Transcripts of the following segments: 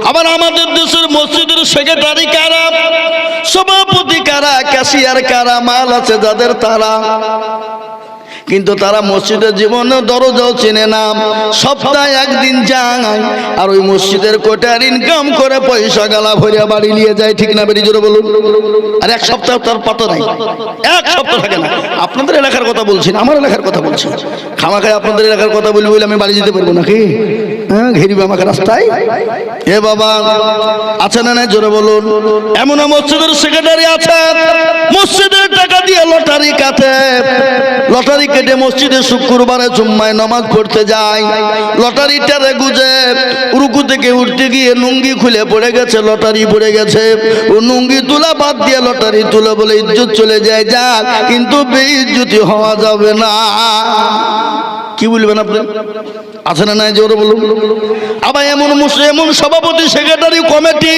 আবার আমাদের দেশের মসজিদের সেক্রেটারি কারা, সভাপতি কারা, ক্যাশিয়ার কারা, মাল আছে যাদের তারা, কিন্তু তারা মসজিদের জীবনে দরজাও চেনে না। সপ্তাহে একদিন যায় আর ওই মসজিদের কোটার ইনকাম করে পয়সা গালা ভরিয়া বাড়ি নিয়ে যায়। ঠিক না বেরি জোরে বলুন? আর এক সপ্তাহ তার পাতা নাই, এক সপ্তাহ থাকে না। আপনাদের এলাকার কথা বলছি না, আমার এলাকার কথা বলছি। খামাখায় আপনাদের এলাকার কথা বলি বলে আমি বাড়ি যেতে পারবো নাকি? হ্যাঁ, ঘেরিবে আমাকে রাস্তায়। এ বাবা, আছে না নাই জোরে বলুন? এমন মসজিদের সেক্রেটারি আছে, মসজিদের টাকা দিয়ে লটারি কাটে, লটারি কেটে মসজিদে শুক্রবারে জুম্মায় নামাজ পড়তে যায়। লটারিটারে গুজে রুকু থেকে উঠতে গিয়ে লুঙ্গি খুলে পড়ে গেছে, লটারি পড়ে গেছে। ও লুঙ্গি তোলা বাদ দিয়ে লটারি তুলে বলে ইজ্জত চলে যায়, যাক, কিন্তু বেইজ্জতি হওয়া যাবে না। কি বলবেন আপনি? আছে না নাই জোরে বলুন? আবার এমন সভাপতি, সেক্রেটারি, কমিটি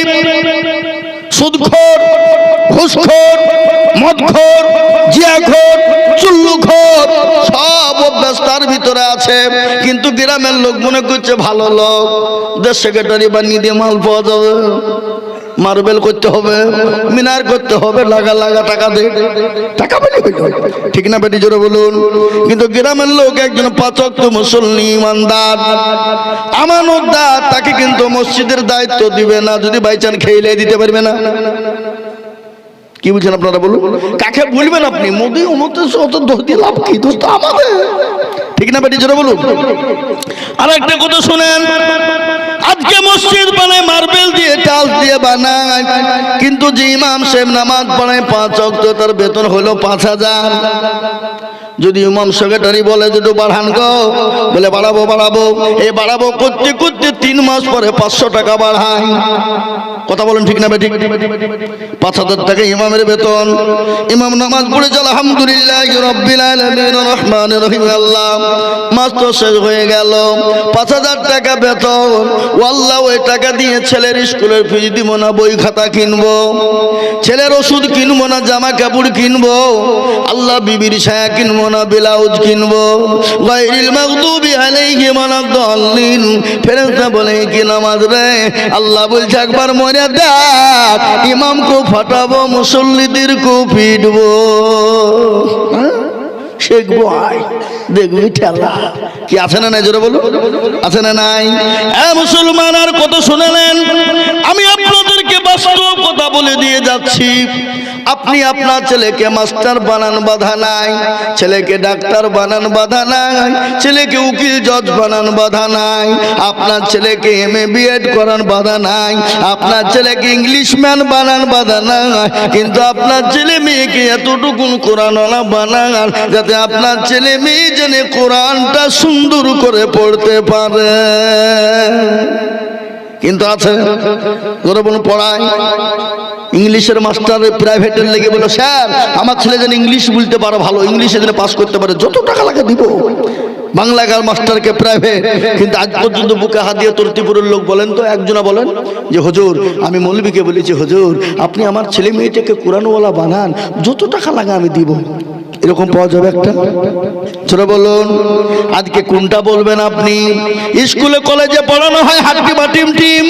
সুদখোর, ঘুষখোর, মদখোর, জিয়াখোর, চুল্লুখোর, সব অভ্যাস তার ভিতরে আছে। কিন্তু গ্রামের লোক মনে করছে ভালো লোক, দেশ সেক্রেটারি বানিয়ে দিয়ে মাল পাওয়া যাবে, মার্বেল করতে হবে, মিনার করতে হবে, লাগা লাগা টাকা দে, টাকা পেলে হইল। ঠিক না বেটি জোরে বলুন? কিন্তু গ্রামের লোক একজন পাঁচ ওয়াক্ত মুসল্লি, ইমানদার, আমানতদার, তাকে কিন্তু মসজিদের দায়িত্ব দিবে না। যদি বাইচান খেয়ে দিতে পারবে না। কি বলছেন আপনারা বলুন? কাকে বলবেন আপনি? মোদি উমতে অত দোষ দিয়ে লাভ কি? দোষ তো আমাদের। ঠিক না বেটি জোরে বলুন? আর একটা কথা শুনেন, আজকে মসজিদ বানায় মার্বেল দিয়ে, টাইলস দিয়ে বানায়, কিন্তু যে ইমাম সাহেব নামাজ পড়ায় 5 ওয়াক্ত, তার বেতন হলো 5000। যদি ইমাম সেক্রেটারি বলে যে একটু বাড়ান গো, বলে বাড়াবো বাড়াবো, এই বাড়াবো করতে করতে 3 মাস পরে 500 টাকা বাড়ায়। কথা বলেন ঠিক না বেঠিক? 5000 টাকা ইমামের বেতন। ইমাম নামাজ পড়েছে আলহামদুলিল্লাহি রাব্বিল আলামিন রহমানির রহিম, আল্লাহ, মাস তো শেষ হয়ে গেল, 5000 টাকা বেতন। আল্লাহ, ওই টাকা দিয়ে ছেলের স্কুলের ফিস দিব না, বই খাতা কিনবো, ছেলের ওষুধ কিনবো না, জামা কাপড় কিনবো, আল্লাহ বিবির ছায়া কিনবো না, ব্লাউজ কিনবো। গায়রিল মাগদুবি আলাইহিম ওয়ালাদ-দাল্লিন। ফেরেশতা বলে কি নামাজ রে? আল্লাহ বলছে একবার মরে দেখ, ইমামকে ফাটাবো, মুসল্লিদেরকে পিটবো, শিখবো, আয় দেখবি ঠেলা। কি আছে না নাই জোরে বলো? আছে না নাই? মুসলমান, আর কত শুনেলেন? আমি আপনাদেরকে বাস্তব কথা বলে দিয়ে যাচ্ছি। আপনি আপনার ছেলেকে মাস্টার বানান, বাধা নাই। ছেলেকে ডাক্তার বানান, বাধা নাই। ছেলেকে উকিল, জজ বানান, বাধা নাই। আপনার ছেলেকে MA BEd করান, বাধা নাই। আপনার ছেলেকে ইংলিশম্যান বানান, বাধা নাই। কিন্তু আপনার ছেলে মেয়েকে এতটুকুন কোরআনওয়ালা বানান যাতে আপনার ছেলে মেয়ে যেন কোরআনটা সুন্দর করে পড়তে পারে। কিন্তু আছে ধরো বলুন পড়ায়, ইংলিশের মাস্টার প্রাইভেটের লেগে বলো, স্যার আমার ছেলে যেন ইংলিশ বলতে পারে, ভালো ইংলিশে যেন পাস করতে পারে, যত টাকা লাগে দিব। বাংলাগার মাস্টারকে প্রাইভেট। কিন্তু আজ পর্যন্ত বুকে হাত দিয়ে তরতিপুরের লোক বলেন তো, একজনা বলেন যে হুজুর, আমি মৌলবীকে বলেছি, হুজুর আপনি আমার ছেলে মেয়েটাকে কোরআনওয়ালা বানান, যত টাকা লাগে আমি দিব। এরকম পাওয়া যাবে একটা? ছোট বলুন, আজকে কোনটা বলবেন আপনি? স্কুলে কলেজে পড়ানো হয় হাড্ডি বা টিম টিম,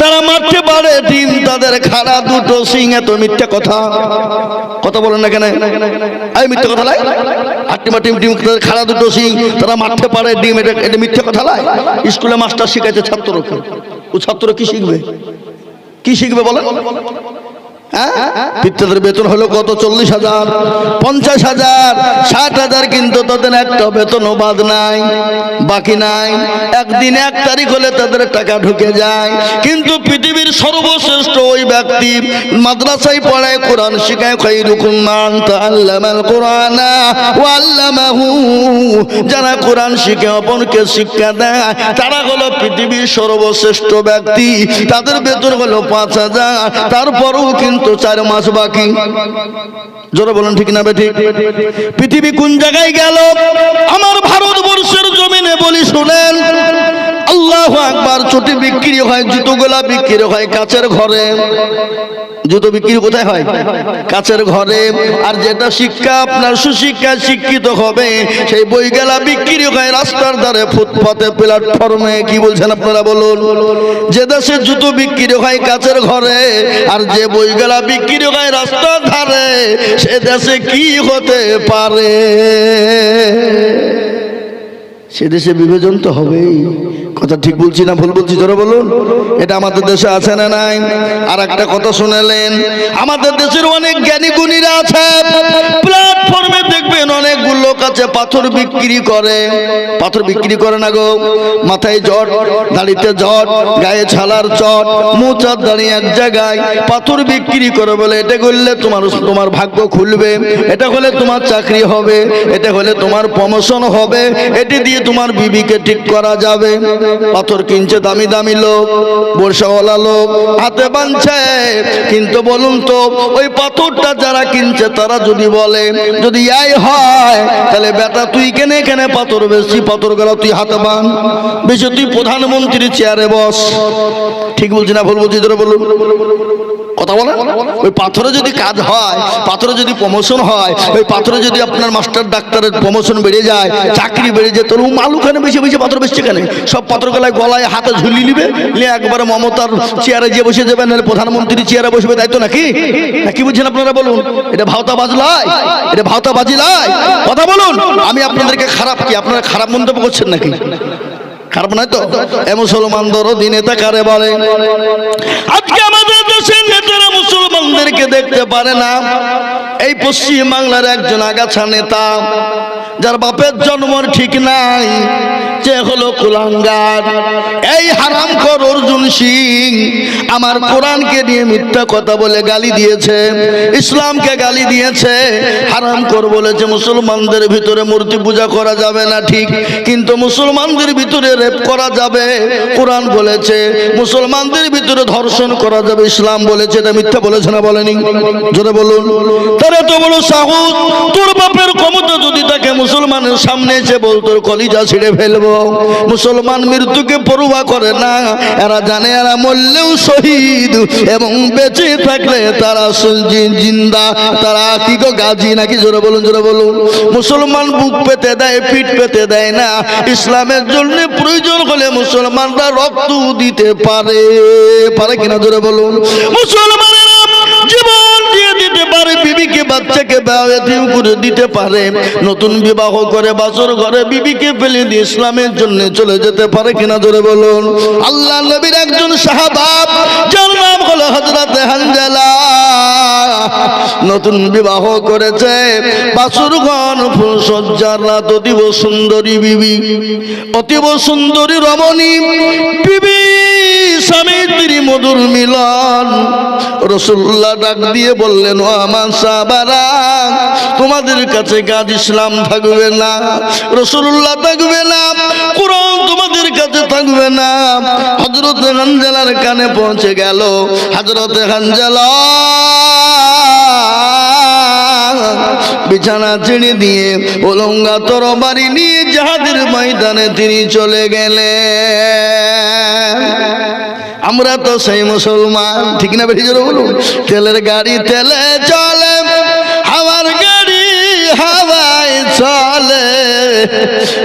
তারা মারতে পারে টিম, তাদের খাড়া দুটো সিং। এত মিথ্যা কথা, কথা বলেন না কেন? এই মিথ্যা কথা লাই, হাড্ডি বা টিম টিম, তাদের খাড়া দুটো সিং, তারা মারতে পারে ডিম, এটা মিথ্যা কথা লাই। স্কুলে মাস্টার শিখাইছে ছাত্রকে, ও ছাত্র কি শিখবে? কি শিখবে বলেন? পিতাদের বেতন হলো কত? 40,000, 50,000, 60,000, কিন্তু তাদের একটা বেতনও বাদ নাই, বাকি নাই। একদিন 1 তারিখ হলে তাদের টাকা ঢুকে যায়। কিন্তু পৃথিবীর সর্বশ্রেষ্ঠ ওই ব্যক্তি মাদ্রাসায় পড়ায়, কোরআন শিখায়, খায়রুকুম মান তাআল্লামাল কুরআনা ওয়া আল্লামাহু। যারা কোরআন শিখে অপরকে শিক্ষা দেয়, তারা হলো পৃথিবীর সর্বশ্রেষ্ঠ ব্যক্তি। তাদের বেতন হলো 5,000, তারপরেও কিন্তু 4 মাস বাকি। জোরে বলুন ঠিক না বেঠিক? পৃথিবী কোন জায়গায় গেল? আমার ভারতবর্ষের জমিন জমিনে বলি শুনেন, আল্লাহু আকবার। চটি বিক্রি হয়, জুতোগুলা বিক্রি হয় কাচের ঘরে। জুতো বিক্রি কোথায় হয়? কাচের ঘরে। আর যেটা শিক্ষা আপনার সুশিক্ষা শিক্ষিত হবে সেই বইগুলা বিক্রি হয় রাস্তার ধারে, ফুটপাতে, প্ল্যাটফর্মে। কি বলছেন আপনারা বলুন? যে দেশে জুতো বিক্রি হয় কাচের ঘরে আর যে বইগুলা বিক্রি হয় রাস্তার ধারে, সে দেশে কি হতে পারে? সে দেশে বিভাজন তো হবেই। কথা ঠিক বলছি না ভুল বলছি? জোরে বলুন। এটা আমাদের দেশে আছে না নাই? আর একটা কথা শুনেলেন, আমাদের দেশের অনেক জ্ঞানী গুণীরা আছে, প্ল্যাটফর্মে দেখবেন অনেকগুলো লোক আছে পাথর বিক্রি করে। পাথর বিক্রি করে না গো, মাথায় জট, দাড়িতে জট, গায়ে ছালার চট, মুচার দাঁড়িয়ে এক জায়গায় পাথর বিক্রি করে। বলে এটা করলে তোমার ভাগ্য খুলবে, এটা হলে তোমার চাকরি হবে, এটা হলে তোমার প্রমোশন হবে, এটি দিয়ে তোমার বিবিকে ঠিক করা যাবে। পাথর কিনছে দামি দামি লোক, বর্ষাওয়ালা লোক, হাতে বাঁধছে। কিন্তু বলুন তো, ওই পাথরটা যারা কিনছে তারা যদি বলে যদি এই হয়, তাহলে বেটা তুই কেনে কেনে পাথর বেশি, পাথর গেল তুই হাতে বাঁধ, বেশি তুই প্রধানমন্ত্রীর চেয়ারে বস। ঠিক বলছি না ভুল বলছি? ধরে বলুন, কথা বলেন। ওই পাথরে যদি কাজ হয়, পাথরে যদি প্রমোশন হয়, ওই পাথরে যদি আপনার মাস্টার ডাক্তারের প্রমোশন বেড়ে যায়, চাকরি বেড়ে যায়, তোর মালুখানে বেশি বেশি পাথর বেশি কেন? সব পাথর গলায় হাতে ঝুলিয়ে নিবে, নিয়ে একবারে মমতার চেয়ারে গিয়ে বসে যাবেন, প্রধানমন্ত্রী চেয়ারে বসবে, তাই তো নাকি? কি বুঝছেন আপনারা বলুন? এটা ভাওতা বাজলাই, এটা ভাওতা বাজিলাই। কথা বলুন। আমি আপনাদেরকে খারাপ কি আপনারা খারাপ মন্তব্য করছেন নাকি? খারাপ নয় তো? এ মুসলমানদেরও দিনে তা কারে বলে? আজকে আমাদের দেশের নেতারা মুসলমানদেরকে দেখতে পারে না। এই পশ্চিম বাংলার একজন আগাছা নেতা, যার বাপের জন্মর ঠিক নাই, যে হলো কুলাঙ্গার, এই হারামখোর অর্জুন সিং আমার কোরআনকে নিয়ে মিথ্যা কথা বলে গালি দিয়েছে, ইসলামকে গালি দিয়েছে। হারামখোর বলেছে মুসলমানদের ভিতরে মূর্তি পূজা করা যাবে না, ঠিক, কিন্তু মুসলমানদের ভিতরে রেপ করা যাবে। কোরআন বলেছে মুসলমানদের ভিতরে ধর্ষণ করা যাবে, ইসলাম বলেছে। এটা মিথ্যা বলেছে না বলেনি? জোরে বলুন। তারা তো বলো সাহস, তোর বাপের ক্ষমতা যদি তাকে মুসলমানের সামনে এসে বল তোর কলিজা ছিঁড়ে ফেলবো। মুসলমান মৃত্যুকে পরোয়া করে না, এরা জানে এরা মরলেও শহীদ এবং বেঁচে থাকলে তারা জিন্দা, তারা কি গো গাজী নাকি? জোরে বলুন, জোরে বলুন। মুসলমান বুক পেতে দেয়, পিঠ পেতে দেয় না। ইসলামের জন্য প্রয়োজন হলে মুসলমানরা রক্ত দিতে পারে, পারে কিনা? জোরে বলুন। মুসলমানেরা জীবন দিয়ে দিতে পারে, বিবিকে বাচ্চাকে বিয়ে করে দিতে পারে, নতুন বিবাহ করে বাসর ঘরে বিবিকে ফেলে দিয়ে ইসলামের জন্য চলে যেতে পারে কিনা? জোরে বলুন। আল্লাহ নবীর একজন সাহাবা, যার নাম হলো হযরত হানজালা, নতুন বিবাহ করেছে, বাসর ঘর ফুল সজ্জার রাত, অতীব সুন্দরী বিবি, অতীব সুন্দরী রমণী বিবি, স্বামী স্ত্রী মধুর মিলন। রাসূলুল্লাহ ডাক দিয়ে বললেন, ও আমার সাহাবারা, তোমাদের কাছে কাজ ইসলাম থাকবে না, রাসূলুল্লাহ থাকবে না, কোরআন তোমাদের কাছে থাকবে না। হযরত হানজালার কানে পৌঁছে গেল। হযরত হানজালা বিছানা ছেড়ে দিয়ে উলঙ্গা তরবারি নিয়ে জিহাদের ময়দানে তিনি চলে গেলেন। আমরা তো সেই মুসলমান, ঠিক না বেশি জোরে বলুন? তেলের গাড়ি তেলে চলে, হাওয়ার গাড়ি হাওয়ায় চলে,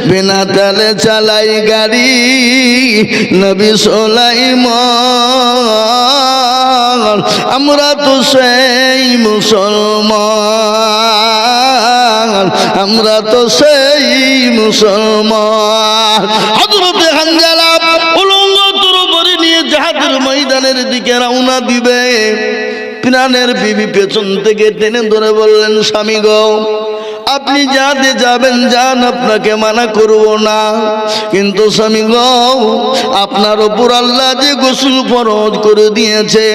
বিনা তেলে চালাই গাড়ি নবী সুলাইমান। আমরা তো সেই মুসলমান, আমরা তো সেই মুসলমান। হযরত হানজালা উলঙ্গ তরবারি নিয়ে জিহাদের ময়দানের দিকে রওনা দিবে। প্রাণের বিবি পেছন থেকে টেনে ধরে বললেন, স্বামী গো, আপনি যাতে যাবেন যান, আপনাকে মানা করব না, কিন্তু স্বামী গো, আপনার উপর আল্লাহ যে গোসল ফরজ করে দিয়েছে,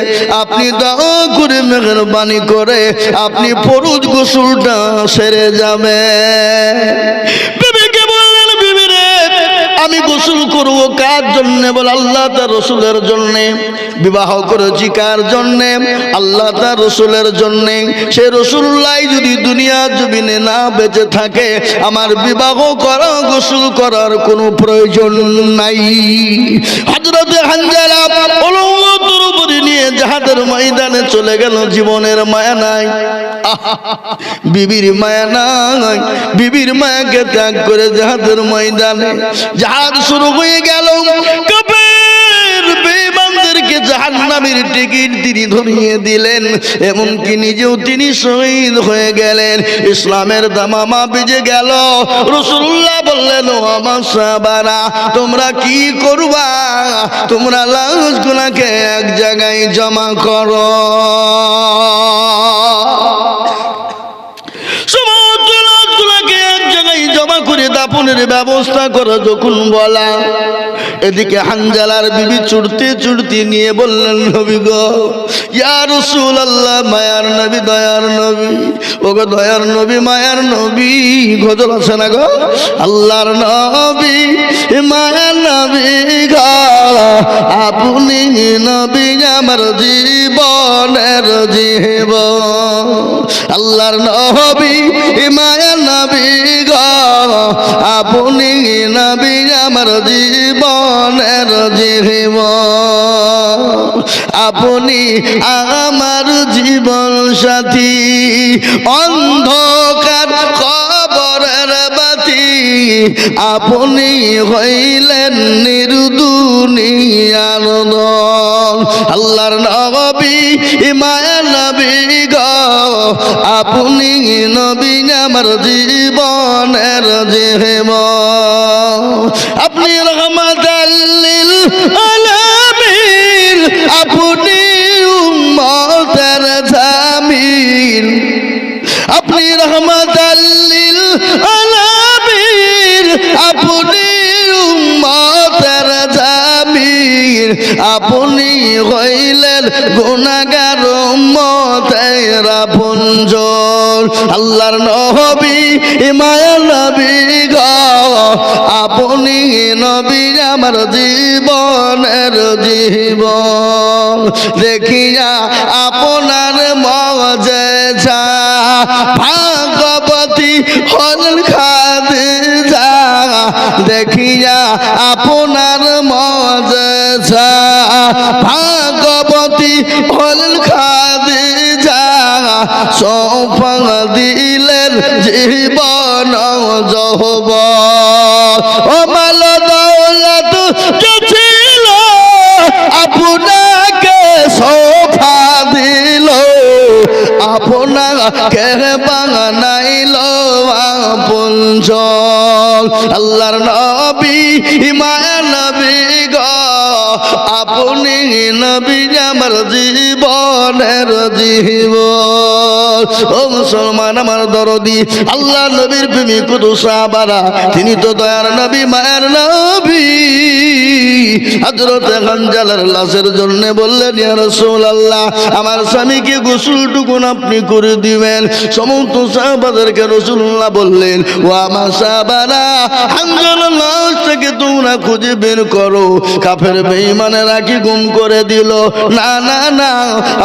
আপনি দয়া করে মেহেরবানি করে আপনি ফরজ গোসলটা সেরে যাবেন। বিবিকে বললেন, বিবি রে, আমি গোসল করব কার জন্য? বলে আল্লাহ তার রসুলের জন্য। বিবাহ করেছি কার জন্য? আল্লাহ তার রসুলের জন্য। সে রসুল্লাহ যদি দুনিয়া জমিনে না বেঁচে থাকে, আমার বিবাহ করা গোসল করার কোনো প্রয়োজন নাই। হযরতে হানজালা উলঙ্গ তরবারি নিয়ে জিহাদের ময়দানে চলে গেল। জীবনের মায়া নাই, বিবির মায়া নাই, বিবির মায়াকে ত্যাগ করে জিহাদের ময়দানে জিহাদ শুরু হয়ে গেল। কাফের বেঈমানদেরকে জাহান্নামের টিকিট তিনি ধরিয়ে দিলেন, এমনকি নিজেও তিনি শহীদ হয়ে গেলেন। ইসলামের দামামা বেজে গেল। রাসূলুল্লাহ বললেন, ও আমার সাহাবারা, তোমরা কি করবা? তোমরা লাশগুলোকে এক জায়গায় জমা করো। জমা করে দাফনের ব্যবস্থা করো যখন বলা। এদিকে হানজালার বিবি ছুটতে ছুটতে নিয়ে বললেন, নবী গো, ইয়া রাসূলুল্লাহ, মায়ার নবী, দয়ার নবী, ও গো দয়ার নবী, মায়ার নবী। গজল আছে না গো? আল্লাহর নবী, মায়ার নবী গো, আপনি নবী আমার জীবনের জীবন। আল্লাহর নবী, মায়ার নবী গো, আপনি নবী আমার জীবনের জীবন। আপনি আমার জীবন সাথী, অন্ধকার কবরের বাতি। আপনি হইলেন নির্দুনিয়ার দল। আল্লাহর নবী, মায়ার নবী গো, আপনি নবী আমার জীবনের জীবন। আপনি রহমাতাল লিল আলামিন, আপনি উম্মতের জামিন। আপনি রহমাতাল লিল আলামিন, আপনি উম্মতের জামিন। আপনি হইলেন গুনাহগার উম্মতের আপনজন। আল্লাহর নবী, মায়ার নবী গো, আপনি নবী আমার জীবনের জীবন। দেখিয়া আপনার মজেজা, ভাগবতী হলেন খাদিজা। দেখিয়া আপনার মজেজা, ভাগবতী হলেন খাদিজা। সৌফা দিলেন জীবন যৌবন। ও মাল দৌলত ছিল, আপনাকে সৌফা দিল, আপনাকে বানাইল আপনজন। আল্লাহর নবী, মায়ার নবী গো, আপনি নবী আমার জীবনের জীবন। ও মুসলমান আমার দরদি, আল্লাহ নবীর প্রেমিক কত সাহাবারা, তিনি তো দয়ার নবী, মায়ার নবী। হযরতে হানজালার লাশের জন্য বললেন, ইয়া রাসূলুল্লাহ, আমার স্বামীকে গোসলটুকুন আপনি করে দিবেন। সমস্ত সাহাবাদেরকে রাসূলুল্লাহ বললেন, ও আমার সাহাবারা, হানজালার লাশটাকে তোমরা খুঁজে বের করো। কাফের বেঈমানেরা কি গুম করে দিল? না না না,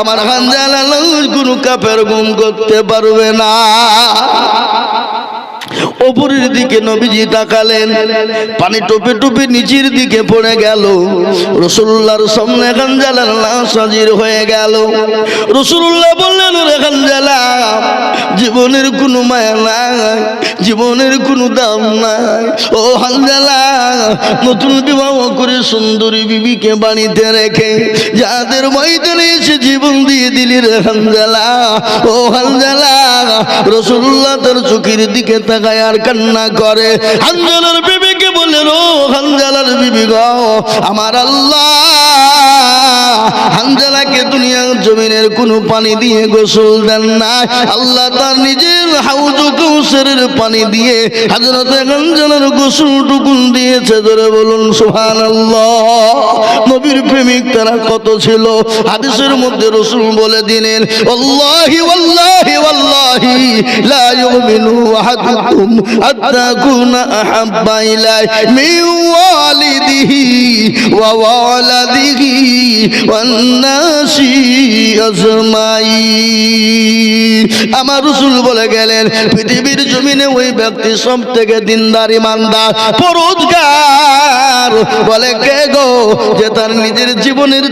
আমার হানজালার লাশ কোনো কাফের গুম করতে পারবে না। ওপরের দিকে নবীজি তাকালেন, পানি টোপে টোপে নিচের দিকে পড়ে গেল। রাসূলুল্লাহর সামনে হানজালার লাশ হাজির হয়ে গেল। রাসূলুল্লাহ বললেন, ওরে হানজালা, জীবনের কোনো মায়া নাই, জীবনের কোনো দাম নাই। ও হানজালা, নতুন বিবাহ করে সুন্দরী বিবিকে বাড়িতে রেখে যাদের ময়দানে এসে জীবন দিয়ে দিলি রে হানজালা। ও হানজালা, রাসূলুল্লাহ তার চোখের দিকে তাকায় আর কান্না করে। হানজালার বিবিকে বললেন, ও হানজালার বিবি গো, আমার আল্লাহ হানজালা তাআলাকে দুনিয়ার জমিনের কোনো পানি দিয়ে গোসল দেন না। আল্লাহ তার নিজের হাউজ কাউসারের পানি দিয়ে হযরত গামজানের গোসলটুকু দিয়েছে। ধরে বলুন সুবহানাল্লাহ। নবীর প্রেমিক তারা কত ছিল। হাদিসের মধ্যে রাসূল বলে দিলেন, ওয়াল্লাহি ওয়াল্লাহি ওয়াল্লাহি লা ইউমিনু আহাদুকুম হাত্তা কুনা আহাব্বা ইলাইহি মিন ওয়ালিদিহি ওয়া ওয়ালাদিহি ওয়ান নাসি আজমাইন। আমার রাসূল বলে গেলেন, পৃথিবীর জমিনে ওই ব্যক্তি সব থেকে দিনদার ইমানদার পরহেজগার বলে কে গো, যে তার নিজের জীবনের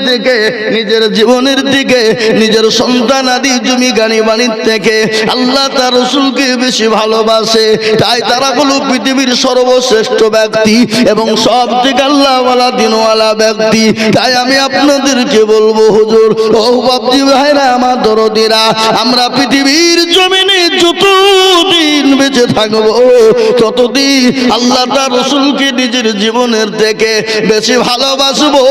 দিকে নিজের সন্তান আদি জমি গানি বাড়ির থেকে আল্লাহ তার রাসূলকে বেশি ভালোবাসে। তাই তারা হলো পৃথিবীর সর্বশ্রেষ্ঠ ব্যক্তি এবং সব থেকে আল্লাহওয়ালা দিনওয়ালা ব্যক্তি। তাই আমি আপনাদেরকে বলবো হুজুর, ও বাপজি ভাইরা, আমার দরদিরা, আমরা পৃথিবীর জমিনে যতদিন বেঁচে থাকবো ততদিন আল্লাহ তার রাসূলকে নিজের জীবনের থেকে বেশি ভালোবাসবো।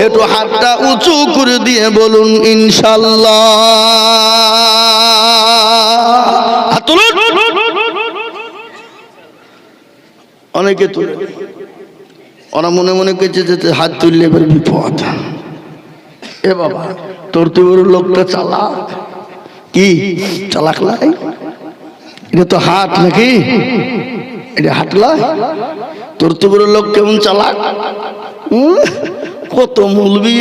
একটু হাতটা উঁচু করে দিয়ে বলুন ইনশাআল্লাহ। হাত তুলুন। অনেকে তুলে, ওরা মনে মনে করছে যে হাত তুললে এবার বিপদ। এ বাবা, তোর তো লোকটা চালাক। কি চালাক লাই? এটা তো হাত নাকি? এটা হাত লাই? তোর তো বড় লোক কেমন চালাক। কত মৌলবি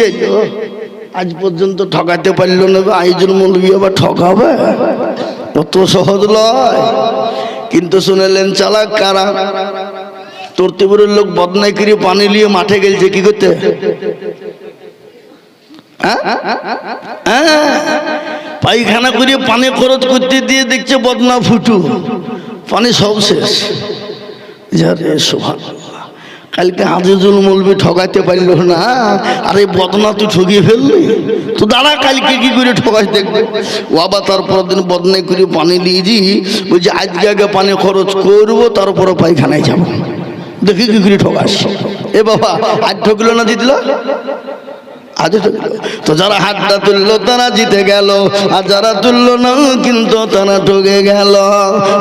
আজ পর্যন্ত ঠকাতে পারল না, আইজুর মৌলবি আবার ঠকাবে? কত সহজ লয়। কিন্তু শুনেলেন চালাক কারা? তোরতিপুরের লোক বদনাই করে পানি নিয়ে মাঠে গেলছে কি করতে? পায়খানা করে পানি খরচ করতে দিয়ে দেখছে বদনা ফুটু, পানি সব শেষ। কালকে আজিজুল মৌলবি ঠকাইতে পারল না, আরে বদনা তুই ঠকিয়ে ফেললি, তো দাঁড়া কালকে কি করে ঠকাই দেখবে। ও আবার তারপর দিন বদনাই করে পানি দিয়েছি, বলছি আজকে আগে পানি খরচ করবো তারপরে পায়খানায় যাবো, দেখি কি করে ঠকাস। এ বাবা, আজ ঠকলো না জিতলো? তো যারা হাতটা তুললো তারা জিতে গেল, আর যারা তুললো না কিন্তু তারা ঠকে গেল।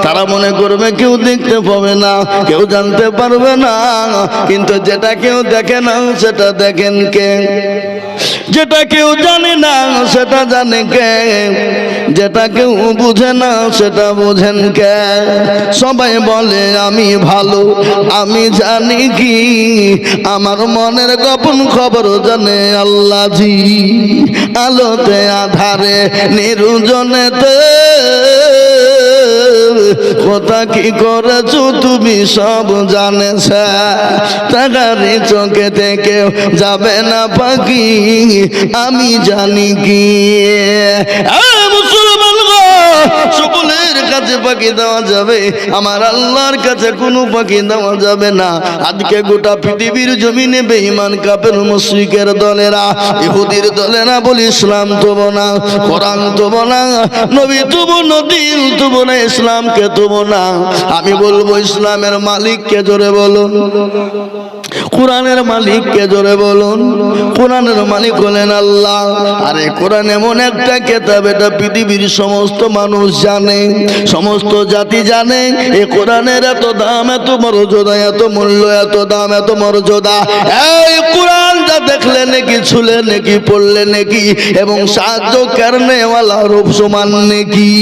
তারা মনে করবে কেউ দেখতে পাবে না, কেউ জানতে পারবে না, কিন্তু যেটা কেউ দেখে না সেটা দেখেন কে? যেটা কেউ জানে না সেটা জানে কে? যেটা কেউ বুঝে না সেটা বুঝেন কে? সবাই বলে আমি ভালো, আমি জানি কি, আমার মনের গোপন খবর জানে আল্লাহ জি। আলোতে আধারে নিরুজনেতে কথা কি করেছো তুমি সব জানেছ, তাগারি চোখে থেকে যাবে না পাখি, আমি জানি কি। মুসলমান গো, সকলের কাছে পাখি দেওয়া যাবে, আমার আল্লাহর কাছে কোনো পাখি দেওয়া যাবে না। আজকে গোটা পৃথিবীর জমিনে বেঈমান কাফের মুশরিকের দলেরা, ইহুদির দলেরা বলে ইসলাম তবো না, কোরআন তবো না, নবী তবো না, দিন তবো না, ইসলামকে তবো না। আমি বলবো ইসলামের মালিককে জোরে বলুন, কোরআনের মালিককে জোরে বলুন। কোরআনের মালিক হলেন আল্লাহ। আরে কোরআন এমন একটা কিতাব, এটা পৃথিবীর সমস্ত মানুষ জানে, সমস্ত জাতি জানে। এই কোরআনের এত দাম, এত মর্যাদা, এত মূল্য, এত দাম, এত মর্যাদা। এই কোরআন যা দেখলে নাকি, ছুলে নাকি, পড়লে নাকি, এবং সাহায্য করনেওয়ালা রূপ সমান নাকি।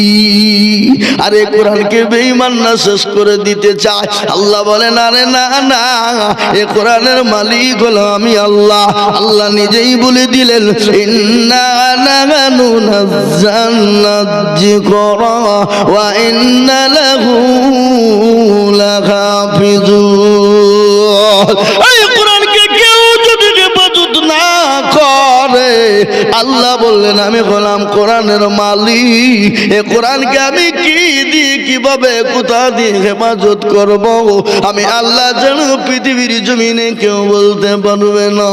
আরে কোরআনকে বেঈমান না শেষ করে দিতে চায়। আল্লাহ বলেন আরে না না, এ কোরআনের মালিক হলো আমি আল্লাহ। আল্লাহ নিজেই বলে দিলেন, ইন্না নাহনু নাযালনা যিকরা ওয়া ইন্না লাহু লাহাফিজুন। এই কোরআনকে কেউ যদি হেফাজত না করে, আল্লাহ বললেন আমি হলাম কোরআনের মালিক। এ কোরআনকে আমি কি দিয়ে, কিভাবে, কোথা দিয়ে হেফাজত করব, আমি আল্লাহ যেন পৃথিবীর জমিনে কেউ বলতে পারবে না।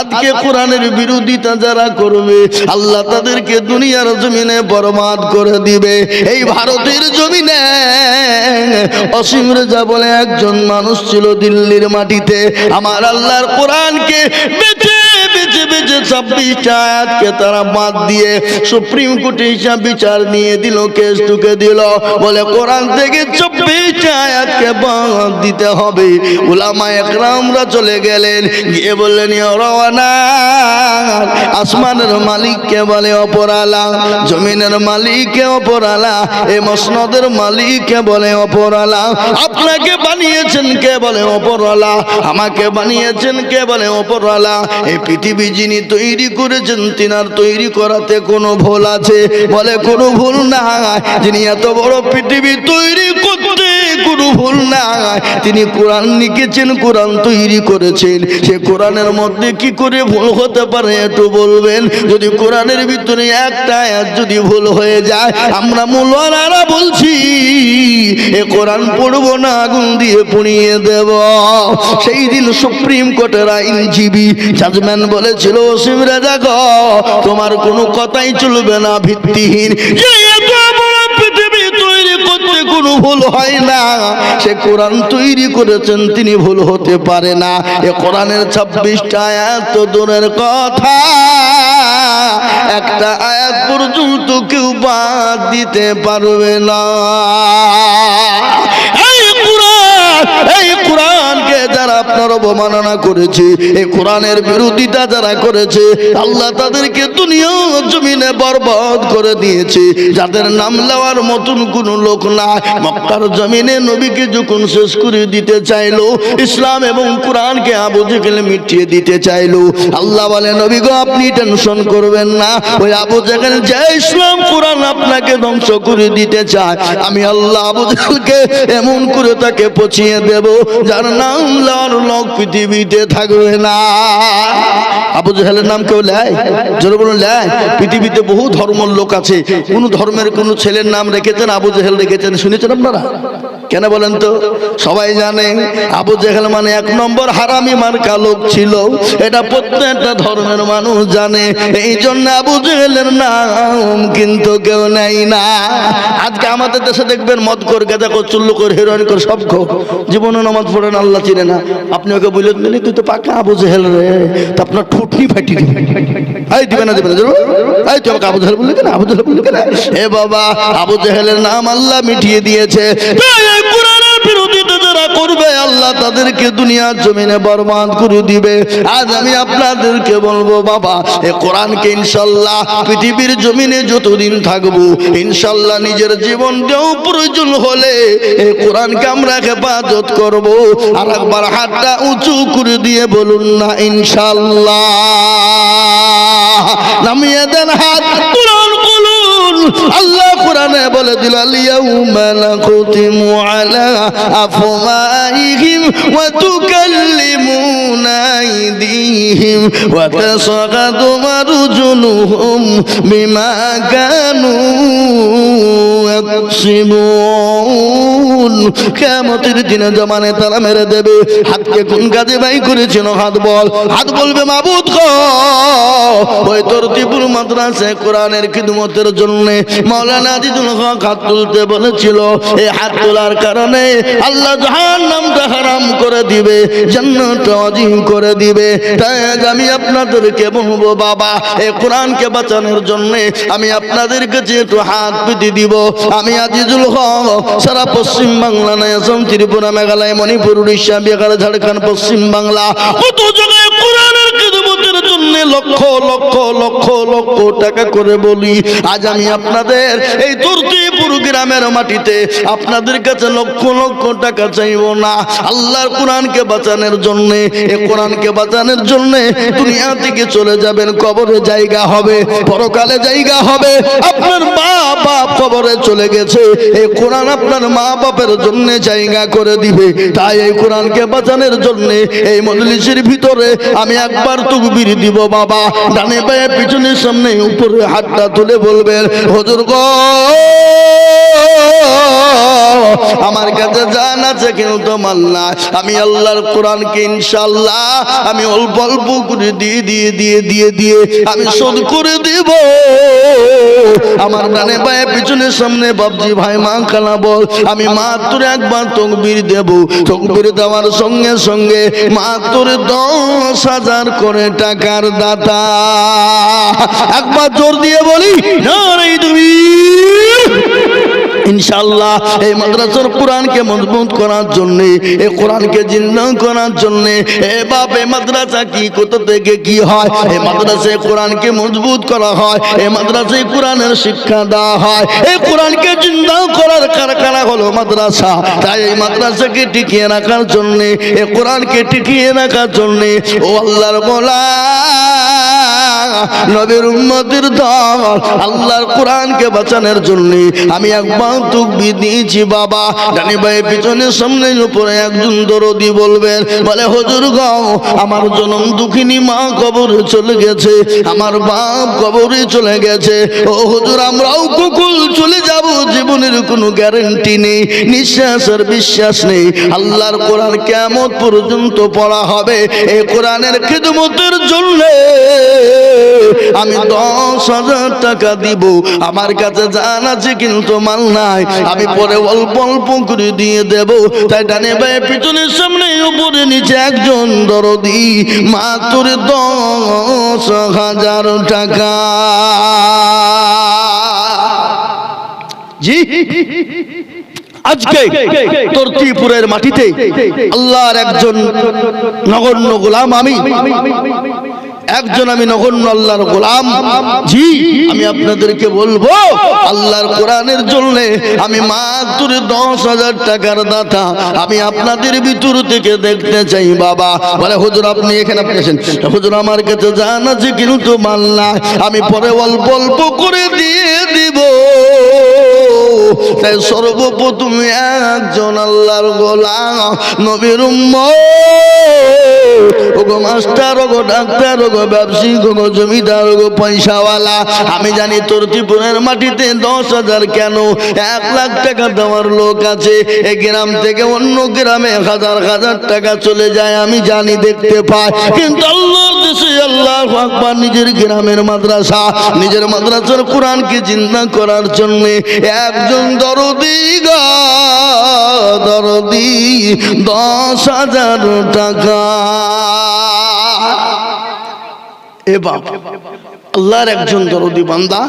আজকে কোরআনের বিরোধিতা যারা করবে, আল্লাহ তাদেরকে দুনিয়ার জমিনে বরবাদ করে দিবে। এই ভারতের জমিনে অসীম রেজা বলে একজন মানুষ ছিল দিল্লির মাটিতে, আমার আল্লাহর কোরআনকে বেঁচে বেঁচে বেঁচে 26টা আয়াতকে তারা বাদ দিয়ে সুপ্রিম কোর্টে হিসাব বিচার নিয়ে দিল, কেস ঢুকে দিল, বলে কোরআন থেকে 24টা আয়াতকে বাদ দিতে হবে। উলামা একরামরা চলে গেলেন, গিয়ে বললেন ইয়া রাওয়ানা, আসমানের মালিককে বলে অপরালা, জমিনের মালিককে অপরালা, এই মসনদের মালিককে বলে অপরালা, আপনাকে বানিয়েছেন কে বলে অপরালা, আমাকে বানিয়েছেন কে বলে অপরালা, এই পৃথিবী যিনি তৈরি করেছেন তিনার তৈরি করাতে কোনো ভুল আছে বলে কোনো ভুল না, যিনি এত বড় পৃথিবী তৈরি করতে কোনো ভুল না, তিনি কোরআন লিখেছেন, কোরআন তৈরি করেছেন, সে কোরআনের মধ্যে কি করে ভুল হতে পারে একটু বলবেন? যদি কোরআনের ভিতরে একটা আয়াত যদি ভুল হয়ে যায়, আমরা মুলামারা বলছি এ কোরআন পড়বো না, আগুন দিয়ে পুড়িয়ে দেব। সেই দিন সুপ্রিম কোর্টের আইনজীবী জাজমেন্ট বলেছিল ওসিম রেজা গো, তোমার কোনো কথাই চলবে না, ভিত্তিহীন, যে এত বড় পৃথিবী তৈরি করতে কোনো ভুল হয় না, সে কোরআন তৈরি করেছেন, তিনি ভুল হতে পারে না। এ কোরআনের 26টা আয়াত তো দূরের কথা, একটা আয়াত পর্যন্ত কেউ বাদ দিতে পারবে না। এই কোরআনকে যারা আপনার অবমাননা করেছে, এই কোরআনের বিরোধিতা যারা করেছে, আল্লাহ তাদেরকে দুনিয়া জমিনে বরবাদ করে দিয়েছে। যাদের নাম নেওয়ার মতন কোন লোক না, মক্কার জমিনে নবীকে যখন শেষ করে দিতে চাইলো, ইসলাম এবং কোরআনকে আবু জেহেল মিটিয়ে দিতে চাইলো, আল্লাহ বলে নবী গো আপনি টেনশন করবেন না, ওই আবু জেহেল যে ইসলাম কোরআন আপনাকে ধ্বংস করে দিতে চায়, আমি আল্লাহ আবু জেহেলকে এমন করে তাকে পচিয়ে দেব যার নাম লওয়ার লোক পৃথিবীতে থাকবে না। আবু জেহেলের নাম কেউ লেয়? জোরে বলুন লেয়? পৃথিবীতে বহু ধর্মের লোক আছে, কোন ধর্মের কোন ছেলের নাম রেখেছেন আবু জেহেল রেখেছেন, শুনেছেন আপনারা? কেন বলেন তো? সবাই জানে আবু জেহেল মানে 1 নম্বর হারামি মার্কা লোক ছিল, এটা প্রত্যেকটা ধর্মের মানুষ জানে, এই জন্য আবু জেহেলের নাম কিন্তু কেউ নেয় না। আজকে আমাদের দেশে দেখবেন মদখোর, গাঁজাখোর, চুল্লুখোর, হেরোইনখোর সব খোর, জীবনে নামাজ পড়ে না, আল্লাহ চিনে না, আপনি ওকে বললেন তুই তো পাকা আবু জেহেল রে, তো আপনার ঠোঁটনি ফাটি দিবে, এই দিবে না দিবে না, এই তুই আমাকে আবু জেহেল বললি কেন, আবু জেহেল বললি কেন? এ বাবা, আবু জেহেলের নাম আল্লাহ মিটিয়ে দিয়েছে। কোরআনের বিরোধিতা যারা করবে, আল্লাহ তাদেরকে দুনিয়ার জমিনে বরবাদ করে দিবে। আজ আমি আপনাদেরকে বলবো বাবা, এই কোরআনকে ইনশাআল্লাহ পৃথিবীর জমিনে যতদিন থাকবো, ইনশাআল্লাহ নিজের জীবন দিয়েও প্রয়োজন হলে এই কোরআনকে আমরা হেফাজত করব। আর একবার হাতটা উঁচু করে দিয়ে বলুন না ইনশাআল্লাহ, নামিয়ে দেন হাত, কোরআন বলুন। আল্লাহ কোরআনে বলে দিল আল-ইয়াউমা নাখতিমু আলা আফওয়াহিহিম ওয়া তুকাল্লিমুনা আইদিহিম ওয়া তাশহাদু আরজুলুহুম বিমা কানু ইয়াকসিবুন। কিয়ামতের দিনে জমানে তারা মেরে দেবে, হাতকে কোন কাজে বাই করেছিল, হাত বল, হাত বলবে মাবুদ গো, ওই তরতিপুর মাদ্রাসায় কোরআনের খিদমতের জন্য মাওলানা আজিজুল হক হাত তুলতে বলেছিল, এই হাত তোলার কারণে আল্লাহ জাহান্নামটা হারাম করে দিবে, জান্নাতটা ওয়াজিব করে দিবে। তাই আজ আমি আপনাদেরকে বলবো বাবা, এই কোরআনকে বাঁচানোর জন্য আমি আপনাদের কাছে একটু হাত পেতে দিব। আমি আজিজুল হক সারা পশ্চিম বাংলা নয়, আসাম, ত্রিপুরা, মেঘালয়, মণিপুর, উড়িষ্যা, বিহার, ঝাড়খণ্ড, পশ্চিম বাংলা, কত জায়গায় কোরআনের খিদমতের জন্য লক্ষ লক্ষ লক্ষ লক্ষ টাকা করে বলি। আজ আমি আপনাদের এই তুর্তিপুর গ্রামের মাটিতে আপনাদের কাছে লক্ষ লক্ষ টাকা চাইব না, আল্লাহর কোরআনকে বাঁচানোর জন্য। এই কোরআনকে বাঁচানোর জন্য দুনিয়া থেকে চলে যাবেন, কবরে জায়গা হবে, পরকালে জায়গা হবে। আপনার মা বাপ কবরে চলে গেছে, এই কোরআন আপনার মা বাপের জন্য জায়গা করে দিবে। তাই এই কোরআনকে বাঁচানোর জন্য এই মজলিসের ভিতরে আমি একবার তাকবীর দিব বাবা, ডানে বায়ে পিছনে সামনে উপরে হাতটা তুলে বলবেন হুজুর গো আমার কাছে জান আছে কিন্তু মাল নাই, আমি আল্লাহর কোরআনকে ইনশাআল্লাহ আমি অল্প অল্প করে দিয়ে আমি শোধ করে দিব। আমার ডানে বায়ে পিছনে সামনে বাপজি ভাই মা খালা বল, আমি মাত্র একবার তাকবীর দেব, তাকবীর দেওয়ার সঙ্গে সঙ্গে মাত্র 10,000 করে টাকার দাতা। একবার জোর দিয়ে বলি নারে তাকবীর। ইনশাআল্লাহ এই মাদ্রাসার কোরআনকে মজবুত করার জন্য, এই কোরআনকে জিন্দা করার জন্য, এ বাপ এই মাদ্রাসা কি কোথা থেকে কি হয়, এই মাদ্রাসায় কোরআনকে মজবুত করা হয়, এই মাদ্রাসায় কোরআনের শিক্ষা দেওয়া হয়, এই কোরআনকে জিন্দা করার কারখানা হলো মাদ্রাসা। তাই এই মাদ্রাসাকে টিকিয়ে রাখার জন্য, এই কোরআনকে টিকিয়ে রাখার জন্য ও আল্লাহর গোলাম নবীর উম্মতের দল আল্লাহর কোরআনকে বাঁচানোর জন্য আমি একবার তাকবীর দিয়েছি বাবা। ডানে বায়ে পিছনে সামনে উপরে একজন দরদি বলবেন, বলে হুজুর গো আমার জনম দুঃখিনী মা কবরে চলে গেছে, আমার বাপ কবরে চলে গেছে, ও হুজুর আমরাও কখন চলে যাব জীবনের কোনো গ্যারান্টি নেই, নিঃশ্বাসের বিশ্বাস নেই। আল্লাহর কোরআন কিয়ামত পর্যন্ত পড়া হবে, এই কোরআনের খিদমতের জন্য আমি 10,000 টাকা দিব। আমার কাছে জান আছে কিন্তু মাল নাই, আমি পরে অল্প অল্প করে দিয়ে দেব। তাই ডানে বায়ে পিছনে সামনে উপরে নিচে একজন দরদি মাত্র 10,000 টাকা। জি আজকে তুর্তিপুরের মাটিতে আল্লাহর একজন নগণ্য গোলাম, আমি নগণ্য আল্লাহর গোলাম। জি আমি আপনাদেরকে বলবো আল্লাহর কোরআনের জন্য আমি মাত্র 10,000 টাকার দাতা আমি আপনাদের ভিতর থেকে দেখতে চাই বাবা। বলে হুজুর আপনি এখানে আপনি আসেন, হুজুর আমার কাছে জান আছে কিন্তু মাল নাই, আমি পরে অল্প অল্প করে দিয়ে দিব। তাই সর্বপ্রথম একজন আল্লাহর গোলাম নবীর উম্মত, ওগো মাস্টার, ওগো ডাক্তার, ওগো ব্যবসায়িক, ওগো জমিদার, ওগো পয়সাওয়ালা, আমি জানি তুর্তিপুরের মাটিতে 10,000 কেন 1 লাখ টাকা দেওয়ার লোক আছে। এই গ্রাম থেকে অন্য গ্রামে হাজার হাজার টাকা চলে যায়, আমি জানি দেখতে পাই, কিন্তু আল্লাহর দেশে আল্লাহু আকবার নিজের গ্রামের মাদ্রাসা, নিজের মাদ্রাসার কোরআনকে জিন্দা করার জন্য একজন দরদি 10,000 টাকা। এ বাপ আল্লাহর একজন দরদি বান্দা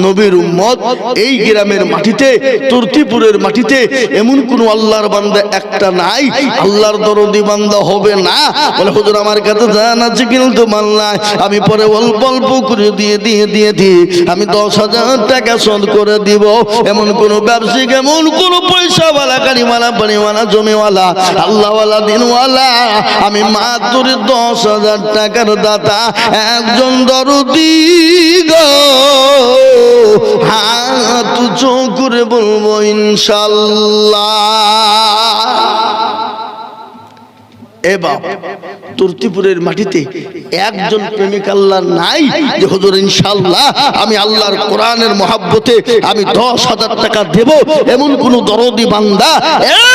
নবীর উম্মত, এই গ্রামের মাটিতে তুর্তিপুরের মাটিতে এমন কোন আল্লাহর বান্দা একটা নাই আল্লাহর দরদি বান্দা হবে না। বলে হুজুর আমার কাছে জান আছে কিন্তু মাল নাই, আমি পরে অল্প অল্প করে দিয়ে আমি 10,000 টাকা শোধ করে দিব। এমন কোন ব্যবসায়িক, এমন কোন পয়সাওয়ালা, গাড়িওয়ালা, বাড়িওয়ালা, জমিওয়ালা, আল্লাহওয়ালা, দিনওয়ালা, আমি মাত্র 10,000 টাকার দাতা একজন দরদি গো। হাত উঁচু করে বলবো ইনশাআল্লাহ। এ বাপ তুর্তিপুরের মাটিতে একজন প্রেমিক আল্লাহ নাই যে হুজুর ইনশাআল্লাহ আমি আল্লাহর কোরআনের মহব্বতে আমি 10,000 টাকা দেব, এমন কোন দরদি বান্দা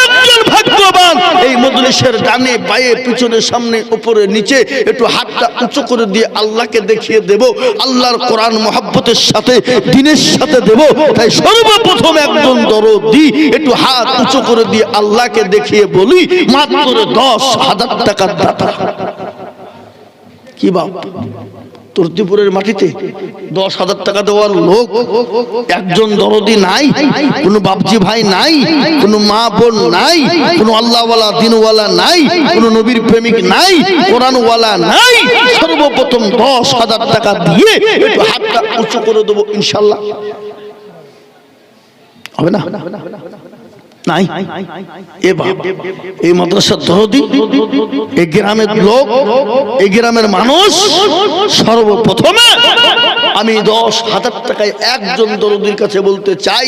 একজন ভাগ্যবান এই মজলিসের ডানে বায়ে পিছনে সামনে উপরে নিচে একটু হাতটা উঁচু করে দিয়ে আল্লাহকে দেখিয়ে দেব, আল্লাহর কোরআন মহব্বতের সাথে দ্বীনের সাথে দেব। তাই সর্বপ্রথম একজন দরদি একটু হাত উঁচু করে দিয়ে আল্লাহকে দেখিয়ে বলি মাত্র 10,000 টাকার দাতা। কি বাপ তুর্তিপুরের মাটিতে 10,000 টাকা দেওয়ার লোক একজন দরদি নাই, কোন বাপজি ভাই নাই, কোন মা বোন নাই, কোন আল্লাহওয়ালা, দিনওয়ালা নাই, কোন নবীর প্রেমিক নাই, কোরআনওয়ালা নাই। সর্বপ্রথম 10,000 টাকা দিয়ে একটু হাতটা উঁচু করে দেবো ইনশাআল্লাহ। হবে না? নাই। এ বাপ এই মাদ্রাসার দরদি, এই গ্রামের লোক, এই গ্রামের মানুষ, সর্বপ্রথমে আমি 10,000 টাকায় একজন দরদির কাছে বলতে চাই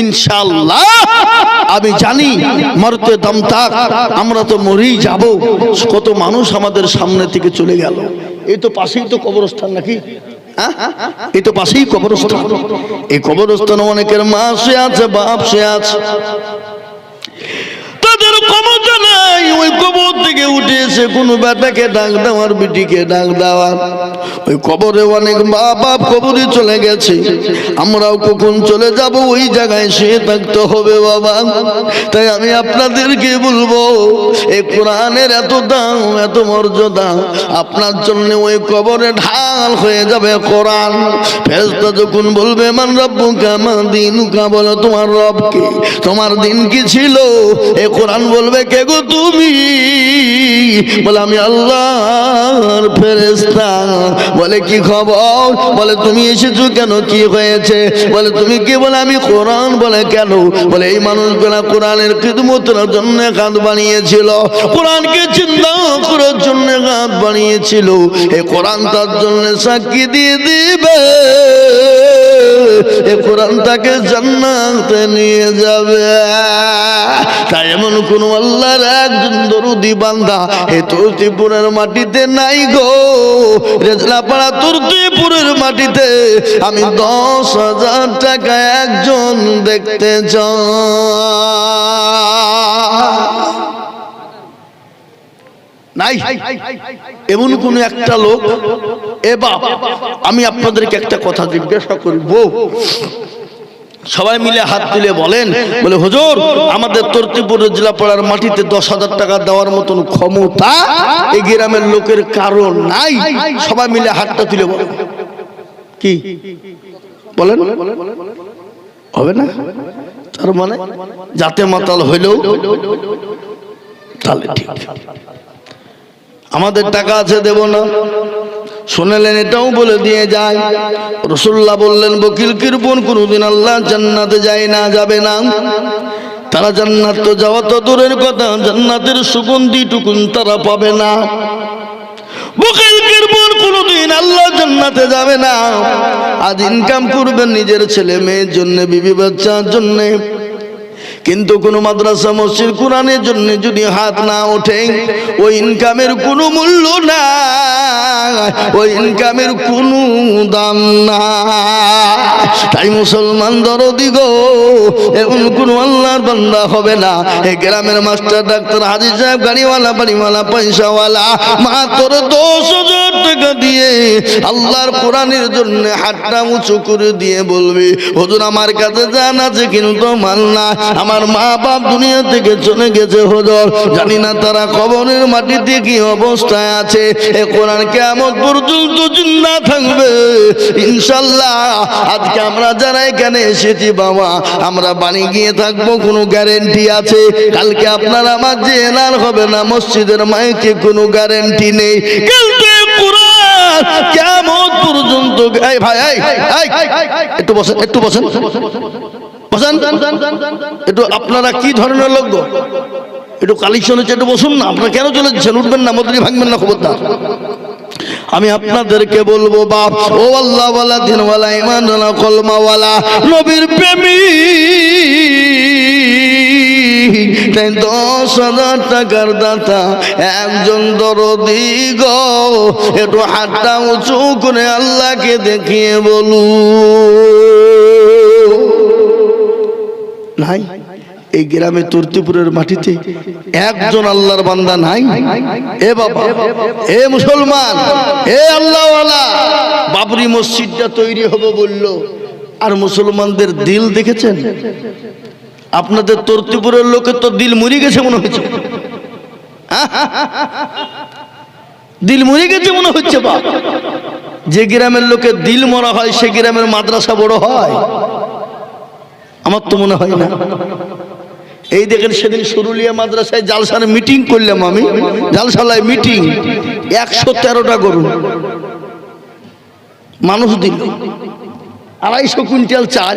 ইনশাআল্লাহ। আমি জানি মরতে দম থাক, আমরা তো মরেই যাব। কত মানুষ আমাদের সামনে থেকে চলে গেল, এই তো পাশেই তো কবরস্থান নাকি, এই তো পাশেই কবরস্থান। এই কবরস্থানে অনেকের মা শুয়ে আছে, বাপ শুয়ে আছে, তাদের ক্ষমতা নাই ওই কবর থেকে উঠে এসে কোনো বেটাকে ডাক দেওয়ার, বিটিকে ডাক দেওয়ার। ওই কবরে অনেক মা বাপ কবরে চলে গেছে, আমরাও কখন চলে যাব, ওই জায়গায় শুয়ে থাকতে হবে বাবা। তাই আমি আপনাদেরকে বলবো, এই কোরআনের এত দাম, এত মর্যাদা, আপনার জন্য ওই কবরে ঢাল হয়ে যাবে কোরআন। ফেরেশতা যখন বলবে মান রব্বুকা মা দীনুকা, বলো তোমার রব কে, তোমার দিন কি ছিল, এই কোরআন বলবে কে গো তুমি, বলে আমি আল্লাহর ফেরেশতা। বলে কি খবর, বলে তুমি এসেছো কেন, কি হয়েছে, বলে তুমি কি, বলে আমি কোরআন। বলে কেন, বলে এই মানুষগুলা কোরআনের খিদমতের জন্য হাত বানিয়েছিল, কোরআনকে চিন্তা করার জন্য হাত বানিয়েছিল, এই কোরআন তার জন্য সাক্ষী দিয়ে দিবে, এই কোরআন তাকে জান্নাতে নিয়ে যাবে। তাই এমন কোন আল্লাহর একজন দরুদি বান্দা এই তুর্তিপুরের মাটিতে নাই গো। রেজলাপাড়া তুর্তিপুরের মাটিতে আমি 10,000 টাকা একজন দেখতে চাই। নাই এমন কোন একটা লোক। এবার আমি আপনাদেরকে একটা কথা জিজ্ঞাসা করব, সবাই মিলে হাত তুলে বলেন, বলে হুজুর আমাদের তুর্তিপুর জেলাপাড়ার মাটিতে 10,000 টাকা দেওয়ার মতন ক্ষমতা এই গ্রামের লোকের কারো নাই। সবাই মিলে হাতটা তুলে বলেন, কি বলেন, হবে না? তার মানে যাতে মাতাল হইলেও তাহলে ঠিক, আমাদের টাকা আছে দেব না। শুনলেন, এটাও বলে দিয়ে যায়, রাসূলুল্লাহ বললেন বকিল কিরপন কোনদিন আল্লাহ জান্নাতে যায় না, যাবে না। তারা জান্নাত তো যাওয়া তো দূরের কথা, জান্নাতের সুগন্ধিটুকুন তারা পাবে না। বকিল কিরপন কোনদিন আল্লাহ জান্নাতে যাবে না। আজ ইনকাম করবেন নিজের ছেলে মেয়ের জন্য, বিবি বাচ্চার জন্য, কিন্তু কোন মাদ্রাসা মসজিদ কোরআনের জন্য যদি হাত না ওঠে, ওই ইনকামের কোনো মূল্য না, ওই ইনকামের কোনো দাম না। তাই মুসলমান দরদি গো, এমন কোন আল্লাহর বান্দা হবে না। এই গ্রামের মাস্টার, ডাক্তার, হাজি সাহেব, গাড়িওয়ালা, বাড়িওয়ালা, পয়সাওয়ালা মাত্র 10,000 টাকা দিয়ে আল্লাহর কোরআনের জন্য হাতটা উঁচু করে দিয়ে বলবে, হুজুর আমার কাছে জান আছে কিন্তু মাল না, আমার মা বাপ দুনিয়া থেকে চলে গেছে হুজুর, জানি না তারা কবরের মাটিতে কি অবস্থায় আছে, এই কোরআন কিয়ামত পর্যন্ত জিন্দা থাকবে ইনশাআল্লাহ। আজকে আমরা যারা এখানে এসেছি বাবা, আমরা বাড়ি গিয়ে থাকবো, কোনো গ্যারেন্টি আছে? কালকে আপনার আমার যে এলার হবে না মসজিদের মাইকে, কোনো গ্যারেন্টি নেই। কিন্তু কোরআন কিয়ামত পর্যন্ত, এই ভাই একটু বসেন, একটু বসেন, বসেন একটু। আপনারা কি ধরনের লোক গো? একটু কালেকশন হচ্ছে, একটু বসুন না। আপনারা কেন চলে যাচ্ছেন? উঠবেন না, মদরি ভাঙবেন না, খবরদার। আমি আপনাদেরকে বলবো বাপ, ও আল্লাহ ওয়ালা, দিনওয়ালা, ইমানওয়ালা, কলমাওয়ালা, নবীর প্রেমিক, 10,000 টাকার দাতা একজন দরদি গো, একটু হাতটা উঁচু করে আল্লাহকে দেখিয়ে বলু নাই। এই গ্রামে তুর্তিপুরের মাটিতে একজন আল্লাহর বান্দা নাই? এ বাবা, এ মুসলমান, এ আল্লাহওয়ালা, বাবরি মসজিদটা তৈরি হবে বললো, আর মুসলমানদের দিল দেখেছেন? আপনাদের তুর্তিপুরের লোকের তো দিল মরে গেছে মনে হচ্ছে, দিল মরে গেছে মনে হচ্ছে। বা যে গ্রামের লোকের দিল মরা হয়, সে গ্রামের মাদ্রাসা বড় হয়? আমার তো মনে হয় না। এই দেখেন, সেদিন সরুলিয়া মাদ্রাসায় জালসার মিটিং করলাম আমি, জালসালায় মিটিং, 113টা গরু মানুষ দিল, 250 কুইন্টাল চাল।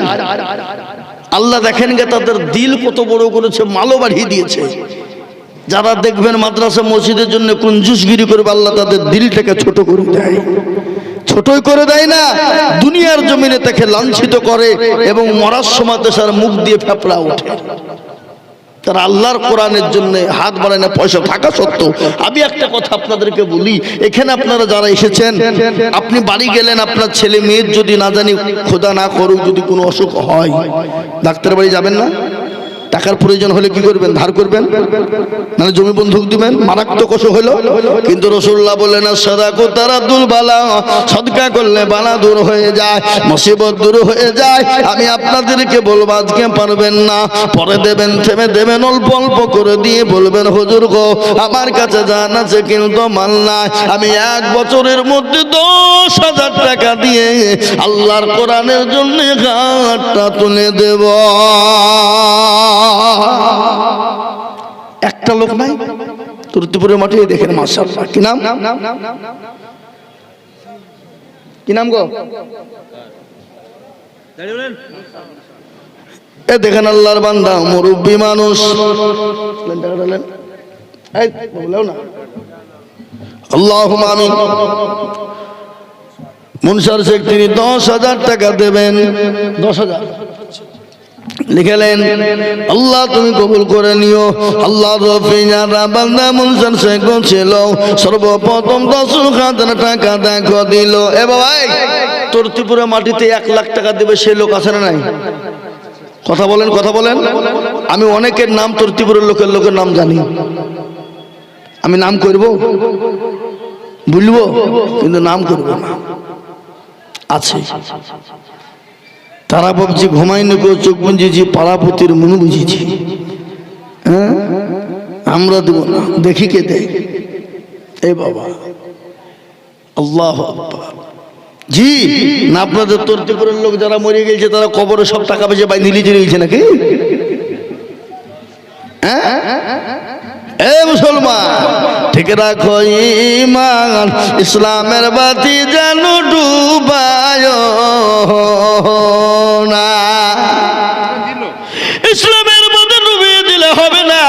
আল্লাহ দেখেন গে তাদের দিল কত বড় করেছে, মালও বাড়িয়ে দিয়েছে। যারা দেখবেন মাদ্রাসা মসজিদের জন্য কুঞ্জুসগিরি করবে, আল্লাহ তাদের দিলটাকে ছোট করে দেয়। ছোটই করে দেয় না, দুনিয়ার জমিনে তাকে লাঞ্ছিত করে এবং মরার সময় তার মুখ দিয়ে ফেপড়া ওঠে। তারা আল্লাহর কোরআনের জন্য হাত বাড়ায় না, পয়সা থাকা সত্ত্বেও। আমি একটা কথা আপনাদেরকে বলি, এখানে আপনারা যারা এসেছেন, আপনি বাড়ি গেলেন, আপনার ছেলে মেয়ের যদি না জানি খোদা না করুক যদি কোনো অসুখ হয়, ডাক্তার বাড়ি যাবেন না? টাকার প্রয়োজন হলে কি করবেন? ধার করবেন, মানে জমি বন্ধক দিবেন, মারাত্মক অসুখ হলো। কিন্তু রাসূলুল্লাহ বললেন সাদাকু তারাদুল বালা, সদকা করলে বালা দূর হয়ে যায়, মুসিবত দূর হয়ে যায়। আমি আপনাদেরকে বলবো আজকে পারবেন না, পরে দেবেন, থেমে দেবেন, অল্প অল্প করে দিয়ে বলবেন হুজুর গো আমার কাছে জান আছে কিন্তু মাল নাই, আমি 1 বছরের মধ্যে 10,000 টাকা দিয়ে আল্লাহর কোরআনের জন্য হাতটা তুলে দেব। একটা লোক নাই তুরতিপুরের মাঠে, দেখেন মাশাআল্লাহ, কি নাম? কি নাম গো? এ দেখেন আল্লাহর বান্দা, মুরব্বী মানুষ, আল্লাহুম্মা আমিন। মুনসার শেখ তিনি 10,000 টাকা দেবেন, 10,000 লিখলেন। আল্লাহ তুমি কবুল করে নিও। আল্লাহ রফিজারা বান্দা মুনসার শেখ ছিল, সর্বপ্রথম 10,000 টাকা দেখো দিল। এ বাবা, তোর ত্রিপুরা মাটিতে 1 লাখ টাকা দেবে সেই লোক আছে না নাই? কথা বলেন, কথা বলেন। আমি অনেকের নাম তোর ত্রিপুরার লোকের নাম জানি, আমি নাম করব বলবো কিন্তু নাম করব না। আছে তারা ভাবছি ঘুমাইনি কেউ, চোখ বুঝেছি, পাড়াপতির মন বুঝেছি। হ্যাঁ, আমরা দেব না, দেখি কে দেয়। এ বাবা, আল্লাহ জি না। আপনাদের তর্তিপুরের লোক যারা মরে গেছে তারা কবরে সব টাকা পয়সা বাইন্ধে লিজে রয়েছে নাকি? হ্যাঁ, এ মুসলমান ঠিক রাখো ঈমান, ইসলামের বাতি যেন ডুবায় না। ইসলামের বাতি ডুবিয়ে দিলে হবে না।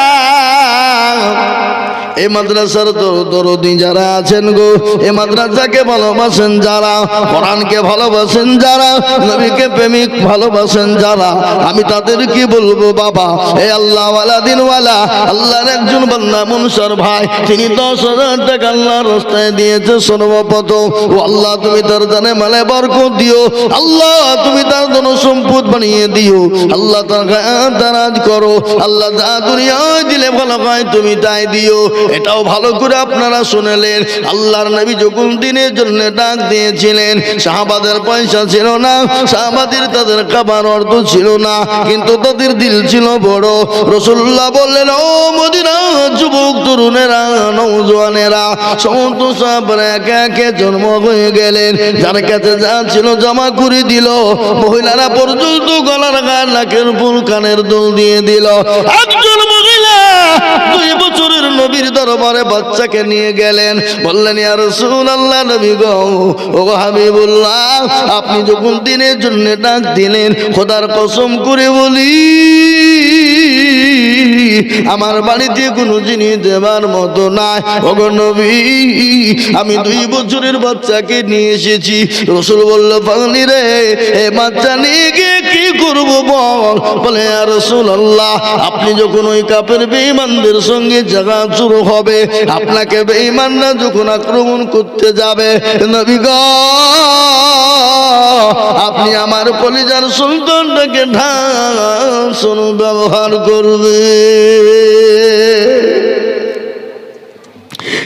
এই মাদ্রাসার দরদি যারা আছেন গো, এই মাদ্রাসাকে ভালোবাসেন যারা, কোরআনকে ভালোবাসেন যারা, নবীকে প্রেমিক ভালোবাসেন যারা, আমি তাদেরকে বলবো বাবা, এই আল্লাহওয়ালা দিনওয়ালা আল্লাহর একজন বান্দা মুনসার ভাই, তিনি 10,000 টাকা আল্লাহর রাস্তায় দিয়েছে সর্বপ্রথম। ও আল্লাহ তুমি তার জানে মালে বরকত দিও, আল্লাহ তুমি তার জন্য সম্পদ বানিয়ে দিও, আল্লাহ তার গায়ে দারাজ করো, আল্লাহ যা দুনিয়ায় দিলে ভালো হয় তুমি তাই দিও। এটাও ভালো করে আপনারা শুনলেন, আল্লাহর নবী যখন দিনের জন্য ডাক দিয়েছিলেন, সাহাবাদের পয়সা ছিল না, সাহাবাদের তাদের খাবার অর্থ ছিল না, কিন্তু তাদের দিল ছিল বড়। রাসূলুল্লাহ বললেন, ও মদিনা যুবক তরুণেরা, নওজোয়ানেরা, সমস্ত সাহাবারা একে একে জন্ম হয়ে গেলেন, যার কাছে যা ছিল জমা করে দিল। মহিলারা পর্যন্ত গলার গান, নাকের ফুল, কানের দুল দিয়ে দিল। একজন মহিলা 2 বছরের নবীর দরবারে বাচ্চাকে নিয়ে গেলেন, বললেন ইয়া রাসূলুল্লাহ, নবী গো, ও হাবিবুল্লাহ, আপনি যখন দিনের জন্য ডাক দিলেন, খোদার কসম করে বলি আমার বাড়িতে কোনো জিনিস দেবার মতো নাই। ওগো নবী, আমি 2 বছরের বাচ্চাকে নিয়ে এসেছি। রাসূল বলল, পাগলি রে, এই বাচ্চা নিয়ে গিয়ে কি করব বল? বলে ইয়া রাসূলুল্লাহ, আপনি যখন ওই কাফের বেঈমানদের সঙ্গে জাগা শুরু হবে, আপনাকে বেঈমানরা যখন আক্রমণ করতে যাবে, নবী গো, আপনি আমার কলিজার সন্তানটাকে ঢাল ব্যবহার করবে।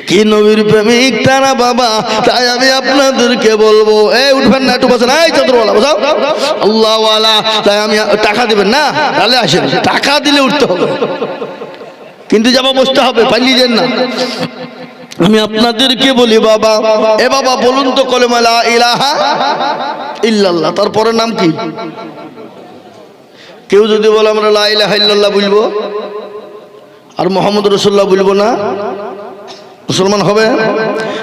কি নবীর প্রেমিক তারা বাবা। তাই আমি আপনাদেরকে বলবো, এই উঠবেন না, একটু বসেন, এই চতুরওয়ালা বসাও, আল্লাহওয়ালা। তাই আমি টাকা দিবেন না, তাহলে আসেন, টাকা দিলে উঠতে হবে, কিন্তু যাবা বসতে হবে, পালিয়ে যান না। আমি আপনাদেরকে বলি বাবা, এ বাবা বলুন তো কলেমা লা ইলাহা ইল্লাল্লাহ, তারপরের নাম কি? কেউ যদি বলে আমরা লা ইলাহা ইল্লাল্লাহ বলবো আর মুহাম্মদ রাসূলুল্লাহ বলবো না, মুসলমান হবে?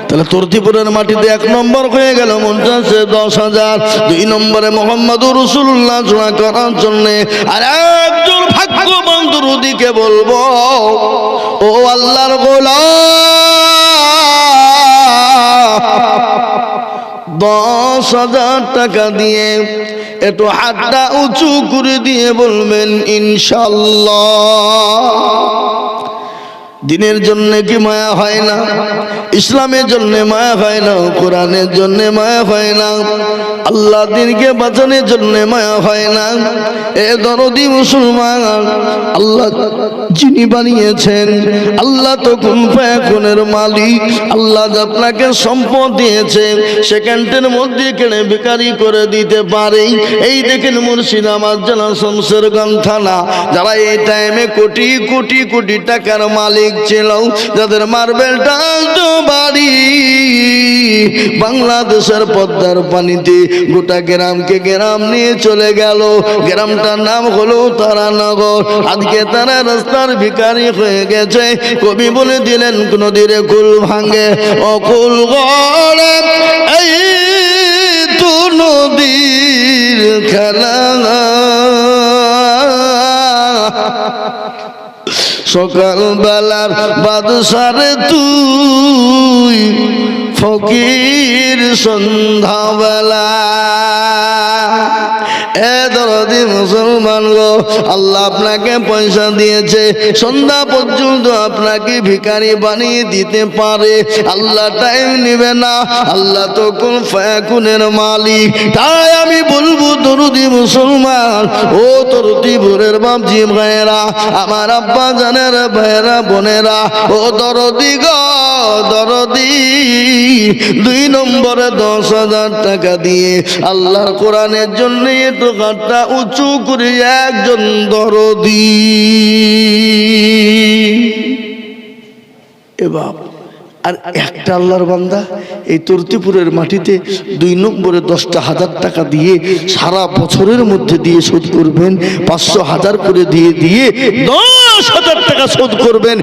তাহলে তর্তিপুরের মাটিতে 1 নম্বর হয়ে গেল মুনসাসে 10,000, 2 নম্বরে মুহাম্মদুর রাসূলুল্লাহ জোড়া করার জন্য। আর একজন ভাগ্যবান দরুদিকে বলবো, ও আল্লাহর গোলাম, 10,000 টাকা দিয়ে একটু হাতটা উঁচু করে দিয়ে বলবেন ইনশাআল্লাহ। দিনের জন্য কি মায়া হয় না? ইসলামের জন্য মায়া হয় না? কোরআনের জন্য মায়া হয় না? আল্লাহ দিনকে বাঁচানোর জন্য মায়া হয় না? এ দরদি মুসলমান, আল্লাহ যিনি বানিয়েছেন, আল্লাহ তো কুন ফায়াকুনের মালিক, আল্লাহ আপনাকে সম্পদ দিয়েছে, সেকেন্ডের মধ্যে কেড়ে বেকারি করে দিতে পারে। এই দেখেন মুর্শিদাবাদ জেলা শমশেরগঞ্জ থানা, যারা এই টাইমে কোটি কোটি কোটি টাকার মালিক ছিল, যাদের মার্বেলটা বাড়ি বাংলাদেশের পদ্মার পানিতে গোটা গ্রামকে গ্রাম নিয়ে চলে গেল। গ্রামটার নাম হলো তারানগর। আজকে তারা রাস্তার ভিখারি হয়ে গেছে। কবি বলে দিলেন নদীরে কুল ভাঙে অকুল গড়ে, এই তো নদীর খেলা। সকাল বেলার বাদশারে তুই, ফকির সন্ধ্যাবেলা। এ দরদি মুসলমান গো, আল্লাহ আপনাকে পয়সা দিয়েছে, সন্ধ্যা পর্যন্ত আপনাকে ভিখারি বানিয়ে দিতে পারে। আল্লাহ টাইম নিবে না, আল্লাহ তো কুন ফায়াকুনের মালিক। তাই আমি বলবো দরদি মুসলমান, ও দরদি ভোরের বাপজি ভাইয়েরা, আমার আব্বা জানের ভাইয়েরা বোনেরা, ও দরদি গো দরদি, 2 নম্বরে 10,000 টাকা দিয়ে আল্লাহর কোরআনের জন্য একটু হাতটা উঁচু করে একজন দরদি। এ বাপ, আর একটা আল্লাহর বান্দা এই তরতিপুরের মাটিতে 2 নম্বরে 10,000 টাকা দিয়ে সারা বছরের মধ্যে দিয়ে শোধ করবেন, 500,000 করে দিয়ে দিয়ে 10,000 টাকা শোধ করবেন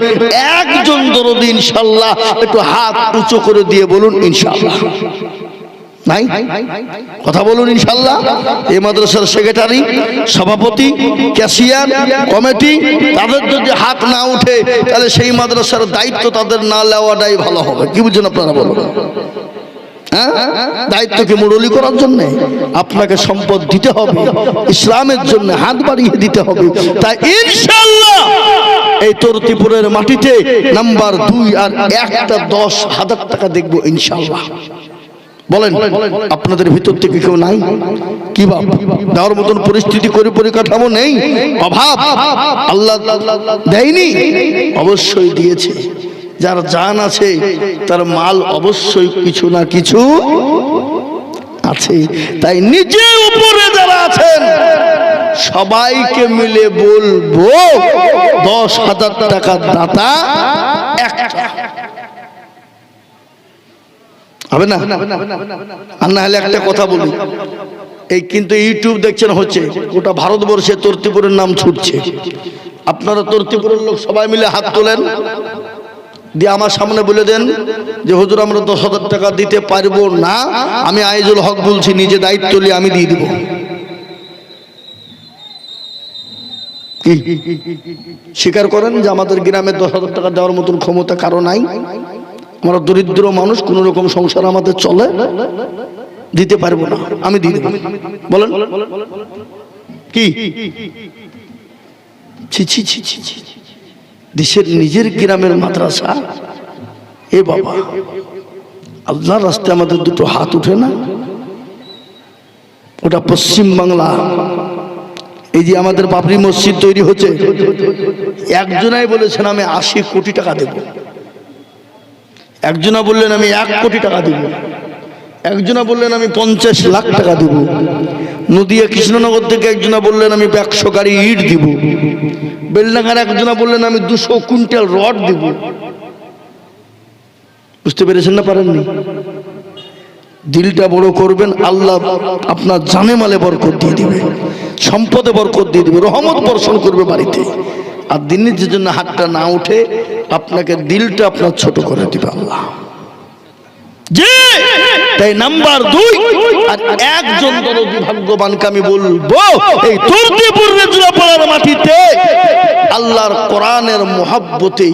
একজন দরদি ইনশাআল্লাহ। একটু হাত উঁচু করে দিয়ে বলুন ইনশাআল্লাহ। নাই কথা বলুন ইনশাআল্লাহ। এই মাদ্রাসার সেক্রেটারি, সভাপতি, ক্যাশিয়ার, কমিটি, তাদের যদি হাত না উঠে তাহলে সেই মাদ্রাসার দায়িত্ব তাদের না নেওয়াটাই ভালো হবে। কি বুঝছেন আপনারা বলুন? হ্যাঁ, দায়িত্বকে মুরলি করার জন্য আপনাকে সম্পদ দিতে হবে, ইসলামের জন্য হাত বাড়িয়ে দিতে হবে। তাই ইনশাআল্লাহ এই তরতিপুরের মাটিতে নাম্বার 2 আর একটা 10,000 টাকা দেখবো ইনশাআল্লাহ। বলেন আপনাদের ভিতর থেকে কেউ নাই? কি বাপ, দেওয়ার মতন পরিস্থিতি করে পরিকাঠামো নেই, অভাব আল্লাহ দেয়নি? অবশ্যই দিয়েছে। যার জান আছে তার মাল অবশ্যই কিছু না কিছু আছে। তাই নিজে উপরে যারা আছেন সবাইকে মিলে বলবো 10,000 টাকার দাতা একটা হবে না? আর না হলে একটা কথা বলি, এই কিন্তু ইউটিউব দেখছেন হচ্ছে, গোটা ভারতবর্ষে তরতিপুরের নাম ছুটছে। আপনারা তরতিপুরের লোক সবাই মিলে হাত তোলেন, দিয়ে আমার সামনে বলে দেন যে হুজুর আমরা 10,000 টাকা দিতে পারবো না, আমি আইজুল হক বলছি, নিজে দায়িত্ব নিয়ে আমি দিয়ে দিব। স্বীকার করেন যে আমাদের গ্রামে 10,000 টাকা দেওয়ার মতন ক্ষমতা কারো নাই। আমরা দরিদ্র মানুষ, কোন রকম সংসার আমাদের চলে, দিতে পারবো না, আমি দিয়ে দেব। বলেন কি? ছি ছি ছি ছি ছি, দেশের নিজের গ্রামের মাদ্রাসা। এ বাবা, আল্লাহর রাস্তায় আমাদের দুটো হাত উঠে না? ওটা পশ্চিম বাংলা। এই যে আমাদের বাবরি মসজিদ তৈরি হচ্ছে, একজনাই বলেছেন আমি 80 কোটি টাকা দেব, একজনা বললেন আমি 1 কোটি টাকা দেব, একজনা বললেন আমি 50 লাখ টাকা দেব, নদিয়া কৃষ্ণনগর থেকে একজনা বললেন আমি 100 গাড়ি ইট দিব, বেলডাঙ্গার একজনা বললেন আমি 200 কুইন্টাল রড দেব। বুঝতে পেরেছেন না পারেননি? দিলটা বড় করবেন, আল্লাহ আপনার জানে মালে বরকত দিয়ে দিবে, সম্পদে বরকত দিয়ে দিবে, রহমত বর্ষণ করবে বাড়িতে। আর দিনের যে জন্য হাতটা না উঠে আপনাকে দিলটা আপনার ছোট করে দিবে আল্লাহ। তাই নাম্বার 2 আর একজন দরদি ভাগ্যবানকে আমি বলবো, এই তুর্তিপুর রেজুলাপাড়ার মাটিতে আল্লাহর কোরআনের মহব্বতে,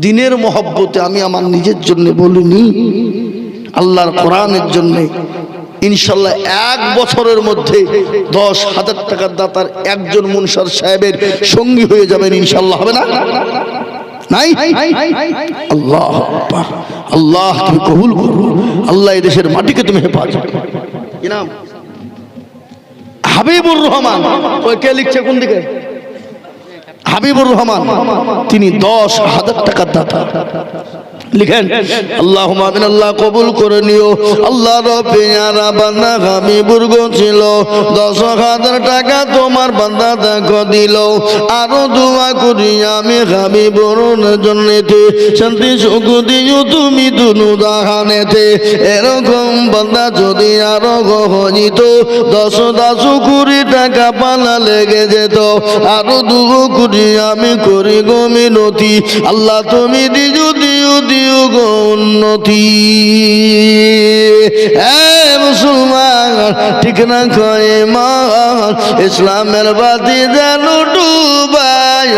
দিনের মহব্বতে, আমি আমার নিজের জন্য বলিনি, আল্লাহর কোরআনের জন্য ইনশাল্লাহ 1 বছরের মধ্যে 10,000 টাকার দাতার একজন মুনশার সাহেবের সঙ্গী হয়ে যাবেন ইনশাল্লাহ। হবে না? নাই? আল্লাহ আকবার। আল্লাহ তুমি কবুল করো। আল্লাহ এই দেশের মাটিকে তুমি হেফাজত করো। কি নাম? হাবিবুর রহমান। ওই কে লিখছে কোন দিকে? হাবিবুর রহমান। তিনি 10,000 টাকার দাতা। লিখেন আল্লাহুম্মা আমিন। আল্লাহ কবুল করে নিও। আল্লাহর পেয়ারা বান্দা হাবিবুর গো ছিল, 10,000 টাকা তোমার বান্দা দেখো দিল। আরো দোয়া করি আমি হাবিবুর জন্যতে, শান্তি সুখ দিও তুমি দুনু জাহানেতে। এরকম বান্দা যদি আরো হইত, 10 কোটি টাকা পালা লেগে যেত। আরো দোয়া করি আমি করি গো মিনতি, আল্লাহ তুমি দিও দিও দিও গো উন্নতি। মুসলমান ঠিক না কয়ে মান, ইসলামের বাতি যেন ডুবায়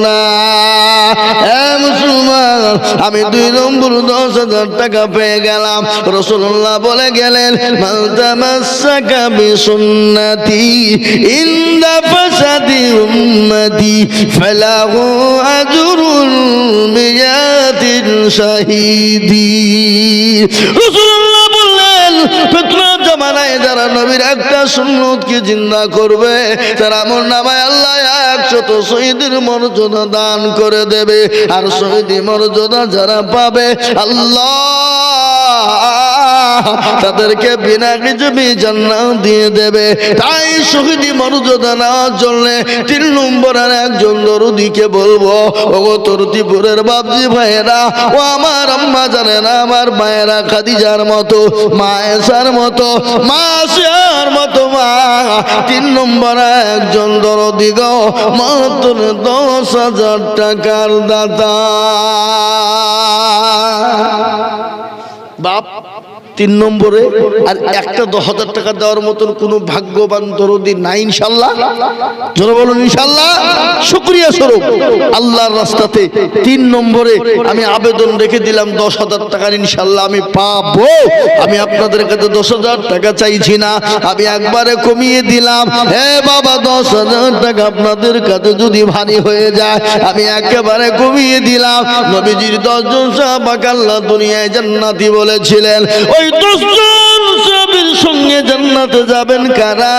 না। মুসলমান আমি 2 নম্বর 10,000 টাকা পেয়ে গেলাম। রাসূলুল্লাহ বলে গেলেন মান তামাসসাকা বিসুন্নতি ইনদা ফাসাদি উম্মতি ফালাহু আজরুন বিয়াতিন শাহীদি। রাসূলুল্লাহ বললেন ফিতনা জামানায় যারা নবীর একটা সুন্নতকে জিন্দা করবে, তার আমলনামায় আল্লাহ 100 শহীদের মর্যাদা দান করে দেবে। আর শহীদি মর্যাদা যারা পাবে, আল্লাহ তাদেরকে বিনা হিসাবে জান্নাত দিয়ে দেবে। তাই শহীদি মর্যাদা নেওয়ার জন্য 3 নম্বরের একজন দরদিকে বলবো, ওগো তরতিপুরের বাপজি ভাইয়েরা, ও আমার আম্মা জানেনা, আমার মায়েরা খাদিজার মতো, মা আয়েশার মতো, মা আসিয়ার মতো মা 3 নম্বরে একজন দরদি গো, মাত্র 10,000 টাকার দাতা। বাপ 3 নম্বরে আর একটা 10,000 টাকা দেওয়ার মতন কোনো ভাগ্যবান দরদি নাই ইনশাআল্লাহ। জোরে বলুন ইনশাআল্লাহ। শুকরিয়া স্বরূপ আল্লাহর রাস্তাতে 3 নম্বরে আমি আবেদন রেখে দিলাম 10,000 টাকা ইনশাআল্লাহ আমি পাবো। আমি আপনাদের কাছে 10,000 টাকা চাইছি না, আমি একবারে কমিয়ে দিলাম। হে বাবা 10,000 টাকা আপনাদের কাছে যদি ভারী হয়ে যায়, আমি একেবারে কমিয়ে দিলাম। নবীজির 10 জন সাহাবাকে আল্লাহ দুনিয়ায় জান্নাতি বলেছিলেন। ওই 10 জন সাহাবীর সঙ্গে জান্নাতে যাবেন কারা?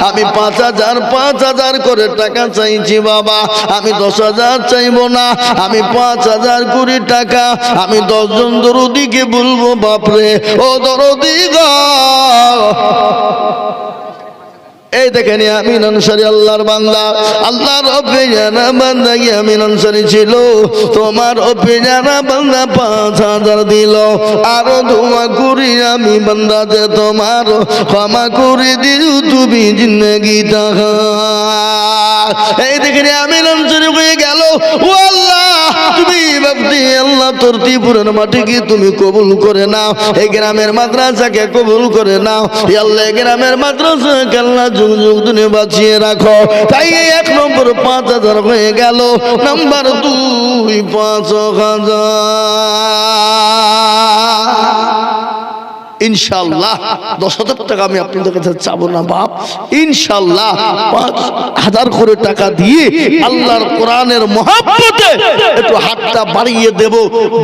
আমি 5,000 করে টাকা চাইছি বাবা, আমি 10,000 চাইবো না, আমি 5,000 কোটি টাকা। আমি 10 জন দরদিকে বলবো, বাপরে ও দরদি গো, এই দেখেন আমিন আনসারী আল্লাহর বান্দা, আল্লাহর অভিজানা বান্দা আমিন আনসারী ছিল। তোমার অভিজানা বান্দা 5,000 দিল। আরো দোয়া করি আমি বান্দা যে তোমার ক্ষমা করে দিও তুমি জিন্দেগিটা। এই দেখেন আমিন আনসারী হয়ে গেল। ও আল্লাহ তুমি বাপটি আল্লাহ তরতিপুরের মাটিকে তুমি কবুল করে নাও, এই গ্রামের মাদ্রাসাকে কবুল করে নাও। আল্লাহ গ্রামের মাদ্রাসাকে আল্লাহ যুগ যুগ দিনে বাঁচিয়ে রাখো। তাই 1 নম্বর 5,000 হয়ে গেল। নাম্বার 2 5,000 ইনশাআল্লাহ। 10,000 টাকা আমি আপনাদের কাছে চাবো না বাপ, ইনশাআল্লাহ 5,000 করে টাকা দিয়ে আল্লাহর কোরআনের মহব্বতে একটু হাতটা বাড়িয়ে দেব।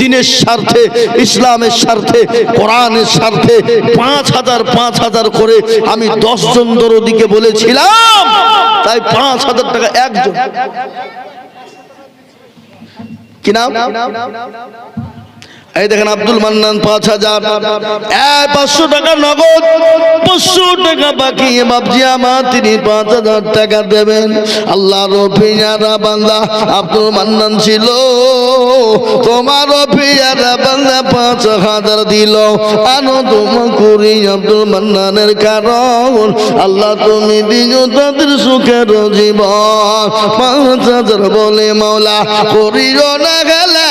দিনের স্বার্থে, ইসলামের স্বার্থে, কোরআনের স্বার্থে 5,000 করে আমি 10 জন দরদিকে বলেছিলাম। তাই 5,000 টাকা একজন। কি নাম? এই দেখেন আব্দুল মান্নান 5,000। 500 টাকা নগদ, 500 টাকা বাকি। বাপজি আমার তিনি 5,000 টাকা দেবেন। আল্লাহর পিয়ারা বান্দা আব্দুল মান্নান ছিল। তোমার পিয়ারা বান্দা 5,000 দিল। আনন্দ করি আব্দুল মান্নানের কারণ আল্লাহ তুমি দিও তাদের সুখের জীবন। 5,000 বলে মাওলা করিও না গেলা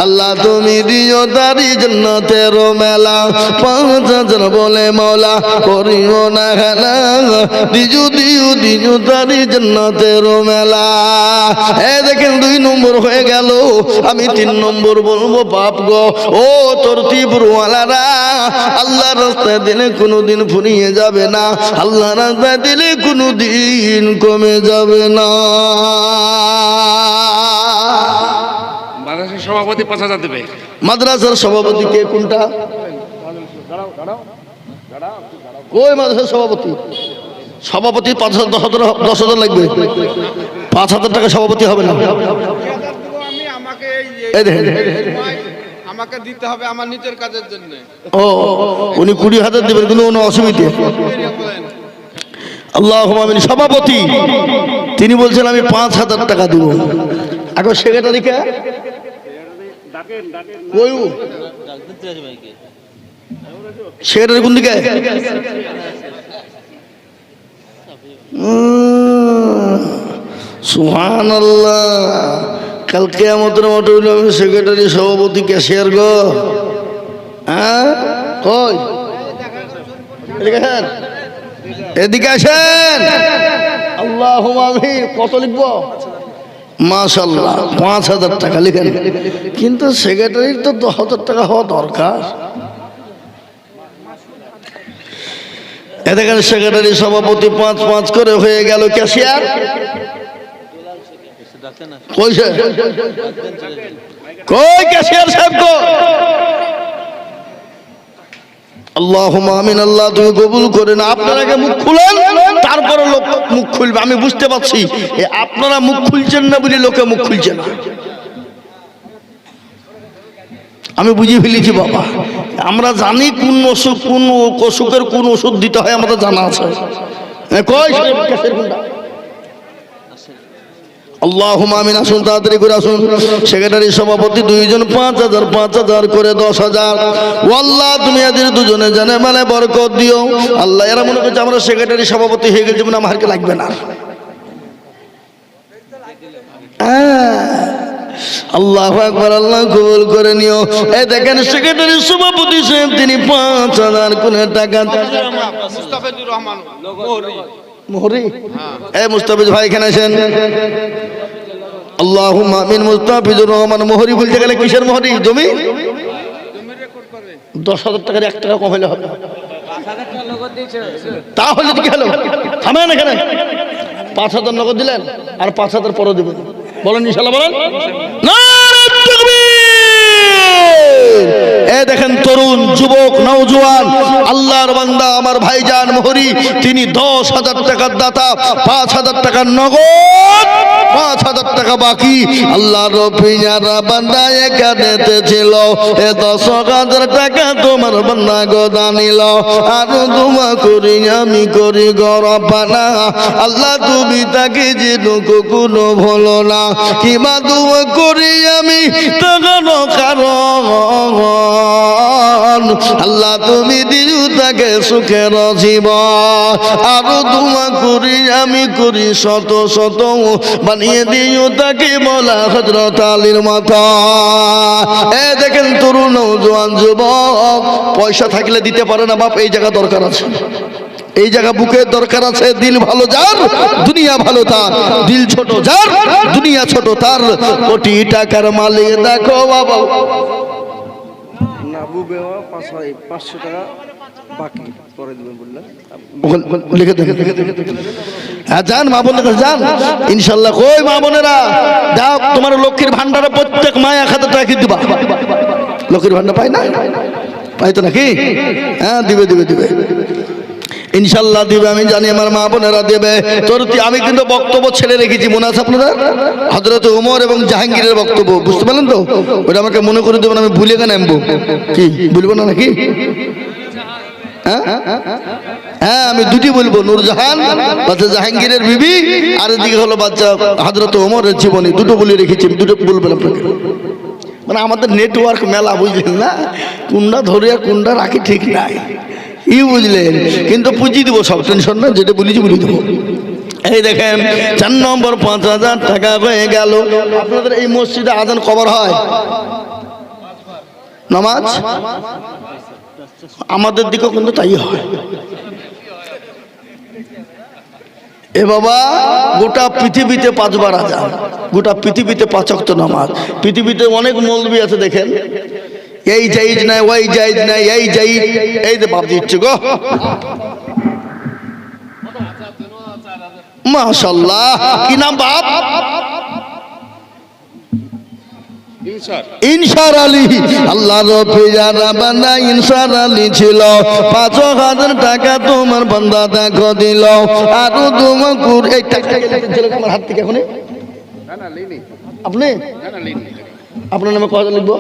আল্লাহ তুমি দিও তারি জান্নাতের মেলা 5000 বলে মওলা করিও না খেলা দিও দিও দিও তারি জান্নাতের মেলা এই দেখেন 2 নম্বর হয়ে গেল আমি 3 নম্বর বলবো বাপ গো ও তোর তীব্রওয়ালারা আল্লাহর রাস্তায় দিলে কোনোদিন ফুরিয়ে যাবে না আল্লাহর রাস্তায় দিলে কোনোদিন কমে যাবে না মাদ্রাসার সভাপতি 5000 দেবে মাদ্রাসার সভাপতি কে কোনটা কই মাদ্রাসার সভাপতি সভাপতি 10,000 লাগবে 5,000 টাকা সভাপতি হবে না আমাকে দিতে হবে আমার নিজের কাজের জন্য ও উনি 20,000 দেবেন কোনো অসুবিধা আল্লাহুম্মা আমিন সভাপতি তিনি বলছেন আমি 5,000 টাকা দেব এখন সেক্রেটারি কে কই সেক্রেটারি কোন দিকে সুবহানাল্লাহ কাল কিয়ামতের মাঠে আমি সেক্রেটারি সভাপতি ক্যাশিয়ার গো হ্যাঁ কই এদিকে আসেন আল্লাহুম্মা আমিন কত লিখবো মাশাআল্লাহ 5,000 টাকা লিখেন কিন্তু সেক্রেটারির তো 10,000 টাকা হওয়া দরকার এদিকে সেক্রেটারি সভাপতি 5 করে হয়ে গেল ক্যাশিয়ার কইছে কই ক্যাশিয়ার সাহেব গো আল্লাহুম্মা আমিন আল্লাহ তুমি কবুল করেন আপনারা আগে মুখ খুলেন তারপরে লোক মুখ খুলবে আমি বুঝতে পারছি আপনারা মুখ খুলছেন না বলে লোকে মুখ খুলছে না আমি বুঝিয়ে ফেলেছি বাবা আমরা জানি কোন অসুখ কোন অসুখের কোন ওষুধ দিতে হয় আমাদের জানা আছে কই ক্যাশিয়ার কোনটা আল্লাহুম্মা আমিন আসুন তাড়াতাড়ি করে আসুন সেক্রেটারি সভাপতি 2 জন 5,000 করে 10,000 ও আল্লাহ তুমি এদের দুজনে জানে মানে বরকত দিও আল্লাহ এরা মনে করছে আমরা সেক্রেটারি সভাপতি হয়ে গেছি মানে আমাকে লাগবে না আল্লাহু আকবার আল্লাহ কবুল করে নিও এই দেখেন সেক্রেটারি সভাপতি সাহেব তিনি 5,000 করে টাকা মুস্তাফিজুর রহমান মোহরি এই মুস্তাফিজ ভাই এখানে আসেন আল্লাহুম্মা আমিন মুস্তাফিজুর রহমান মোহরি বলতে গেলে কিসের মোহরি জমি 10,000 টাকার 1 টাকা কম হলে হবে তাহলে কি হলো থামেন এখানে 5,000 নগদ দিলেন আর 5,000 পরে দেবেন বলেন ইনশাআল্লাহ বলেন নারে তাকবীর এই দেখেন তরুণ যুবক নওজোয়ান আল্লাহর বান্দা আমার ভাইজান মোহরি তিনি 10,000 টাকার দাতা 5,000 টাকার নগদ 5,000 টাকা বাকি আল্লাহর পিয়ারা বান্দা এখানেতে ছিল এ 10,000 টাকা তোমার বান্দা গোদা নিল আর দোয়া করি আমি করি গরবানা আল্লাহ তুমি তাকে যেন কখনো ভুলো না কিবা দোয়া করি আমি তাগানো কারণ আল্লাহ তুমি দিও তাকে সুখের জীবন আরো দোয়া করি আমি করি শত শত বানিয়ে দিও তাকে বলা হযরত আলীর মাথা এই দেখেন তরুণ নওজোয়ান যুবক পয়সা থাকলে দিতে পারে না বাপ এই জায়গা দরকার আছে এই জায়গা বুকে দরকার আছে দিল ভালো যার দুনিয়া ভালো তার দিল ছোট যার দুনিয়া ছোট তার কোটি টাকার মালিক দেখো বাবা নাবু বেওয়া 500 টাকা বাকি পরে দিবেন বললেন লিখে দেখে হ্যাঁ যান মা বোনের কাছে যান ইনশাল্লাহ কই মা বোনেরা দাও তোমার লক্ষ্মীর ভান্ডারে প্রত্যেক মা 1,000 টাকা কি দিবা লক্ষ্মীর ভান্ডার পাই না পাই তো নাকি হ্যাঁ দিবে দিবে দিবে ইনশাল্লাহ দিবে আমি জানি আমার মা বোনেরা দেবে তোর আমি কিন্তু বক্তব্য ছেড়ে রেখেছি মনে আছে আপনাদের হযরত ওমর এবং জাহাঙ্গীরের বক্তব্য বুঝতে পারলেন তো ওটা আমাকে মনে করে দেবেন আমি ভুলে কেন নামবো কি বলবো না নাকি হ্যাঁ আমি দুটি বলবো নূরজাহান বাচ্চা জাহাঙ্গীরের বিবি আর এদিকে হলো বাচ্চা হযরত ওমরের জীবনী দুটো বলে রেখেছি দুটো বলবেন আপনাকে মানে আমাদের নেটওয়ার্ক মেলা বুঝলেন না কোনটা ধরে কোনটা রাখি ঠিক নাই ই বুঝলেন কিন্তু পুঁজি দেবো সব টেনশন না যেটা বলেছি বলে দেবো এই দেখেন 4 নম্বর 5,000 টাকা হয়ে গেল। আপনাদের এই মসজিদে আজান কবার হয়? নামাজ আমাদের দিকেও কিন্তু তাই হয়। এ বাবা, গোটা পৃথিবীতে 5 বার আজান, গোটা পৃথিবীতে 5 ওয়াক্ত নামাজ। পৃথিবীতে অনেক মৌলবি আছে দেখেন, এই জায়েজ নাই, ওই জায়েজ নাই, এই জায়েজ, এই যে বাপ দিচ্ছে গো, মাশাআল্লাহ। কি নাম বাপ? ইনসার আলী। আল্লাহর পিয়ারা বান্দা ইনসার আলী ছিল। 5,000 টাকা তোমার বান্দা দেখো দিল। আর তোমার এই টাকা আমার হাত থেকে এখন আপনি আপনার নামে কত লিখবো?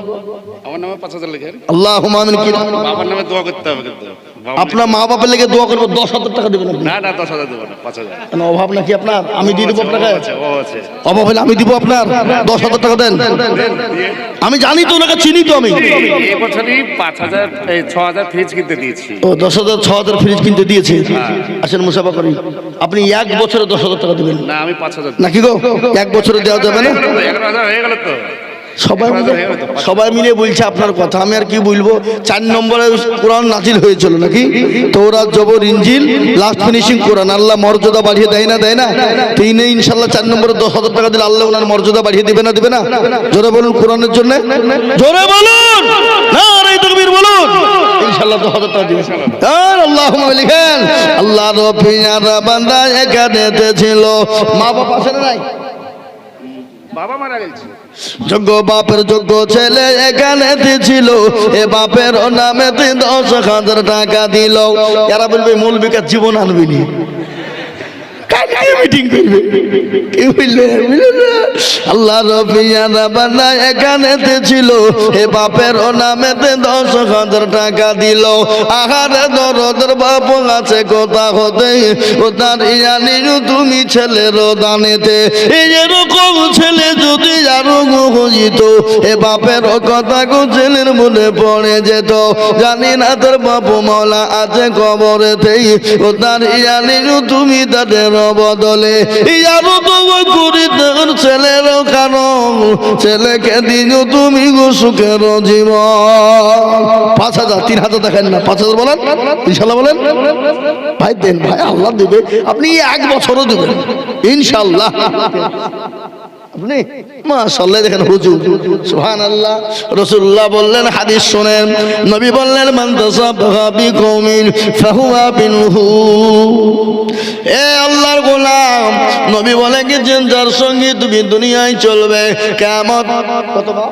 আমার নামে 5,000 লিখেন। আল্লাহুম্মা আমিন। কি বাবার নামে দোয়া করতে হবে কিন্তু। আপনার মা বাবার লেগে দোয়া করবো। 10,000 টাকা দেবেন আপনি? না 10,000 দেব না, 5,000। কেন, অভাব নাকি আপনার? আমি দিয়ে দেবো আপনাকে। ও আছে। অভাব হলে আমি দিব আপনার। 10,000 টাকা দেন। আমি জানি তো, ওনাকে চিনি তো আমি। এই বছরই 5,000 এই 6,000 ফ্রিজ কিনতে দিয়েছি। ও 10,000 6,000 ফ্রিজ কিনতে দিয়েছে। আসেন মুসাফা করি। আপনি 1 বছরে 10,000 টাকা দেবেন না আমি 5,000 নাকি গো? 1 বছরে দেওয়া যাবে না? 11,000 হয়ে গেল তো। সবাই মিলে বলছে আপনার কথা, আমি আর কি বলবো। 4 নম্বরে কোরআন নাজিল হয়েছিল নাকি? তৌরাত, জবর, ইনজিল, লাস্ট ফিনিশিং কোরআন। আল্লাহ মর্যাদা বাড়িয়ে দেয় না, দেয় না? তিনি ইনশাল্লাহ 4 নম্বরে 10,000 টাকা দিলে আল্লাহ ওনার মর্যাদা বাড়িয়ে দিবে না, দিবে না? জোরে বলুন কোরআনের জন্য, জোরে বলুন, নারে তাকবীর বলুন। ইনশাল্লাহ 10,000 টাকা দিবে। আর আল্লাহুম্মা লিখেন, আল্লাহর পিয়ারা বান্দা এখানে ছিল। মা বাবা আছে না নাই? বাবা মারা গেছে। যোগ্য বাপের যোগ্য ছেলে এখানে ছিল। এ বাপের নামে 10,000 টাকা দিল। এরা বলবে মৌলবীকে জীবন আনবিনি, মিটিং করবে। কি বললে? আল্লাহ রবিয়ানা বান্দা এখানে ছিল। এ বাপের নামে 10,000 টাকা দিল। আহারে দরদের বাপ আছে কোথা হতে, ও তার ইয়ানি তুমি ছেলের দানেতে। এরকম ছেলে যদি আরো হইত, এ বাপের কথা গো ছেলের মনে পড়ে যেত। জানি না তোর বাপ মওলা আছে কবরেতেই, ও তার ইয়ানি তুমি তাদের বদলে ইয়ারও তো করিতে ছেলের কারণ। ছেলেকে দিন তুমি গো সুখের জীবন। 5,000 3,000 দেখেন না, 5,000 বলেন ইনশাল্লাহ, বলেন ভাই দেন ভাই, আল্লাহ দেবে। আপনি 1 বছরও দেবেন ইনশাল্লাহ। আপনি মাশাআল্লাহ দেখেন হুজুর, সুবহানাল্লাহ। রাসূলুল্লাহ বললেন, হাদিস শুনেন, নবী বললেন, মান তাসাবহা বিকওমিন ফাহুয়া বিনহু। এ আল্লাহর গোলাম, নবী বলে কি, যার সঙ্গে তুমি দুনিয়ায় চলবে কিয়ামত কতবার।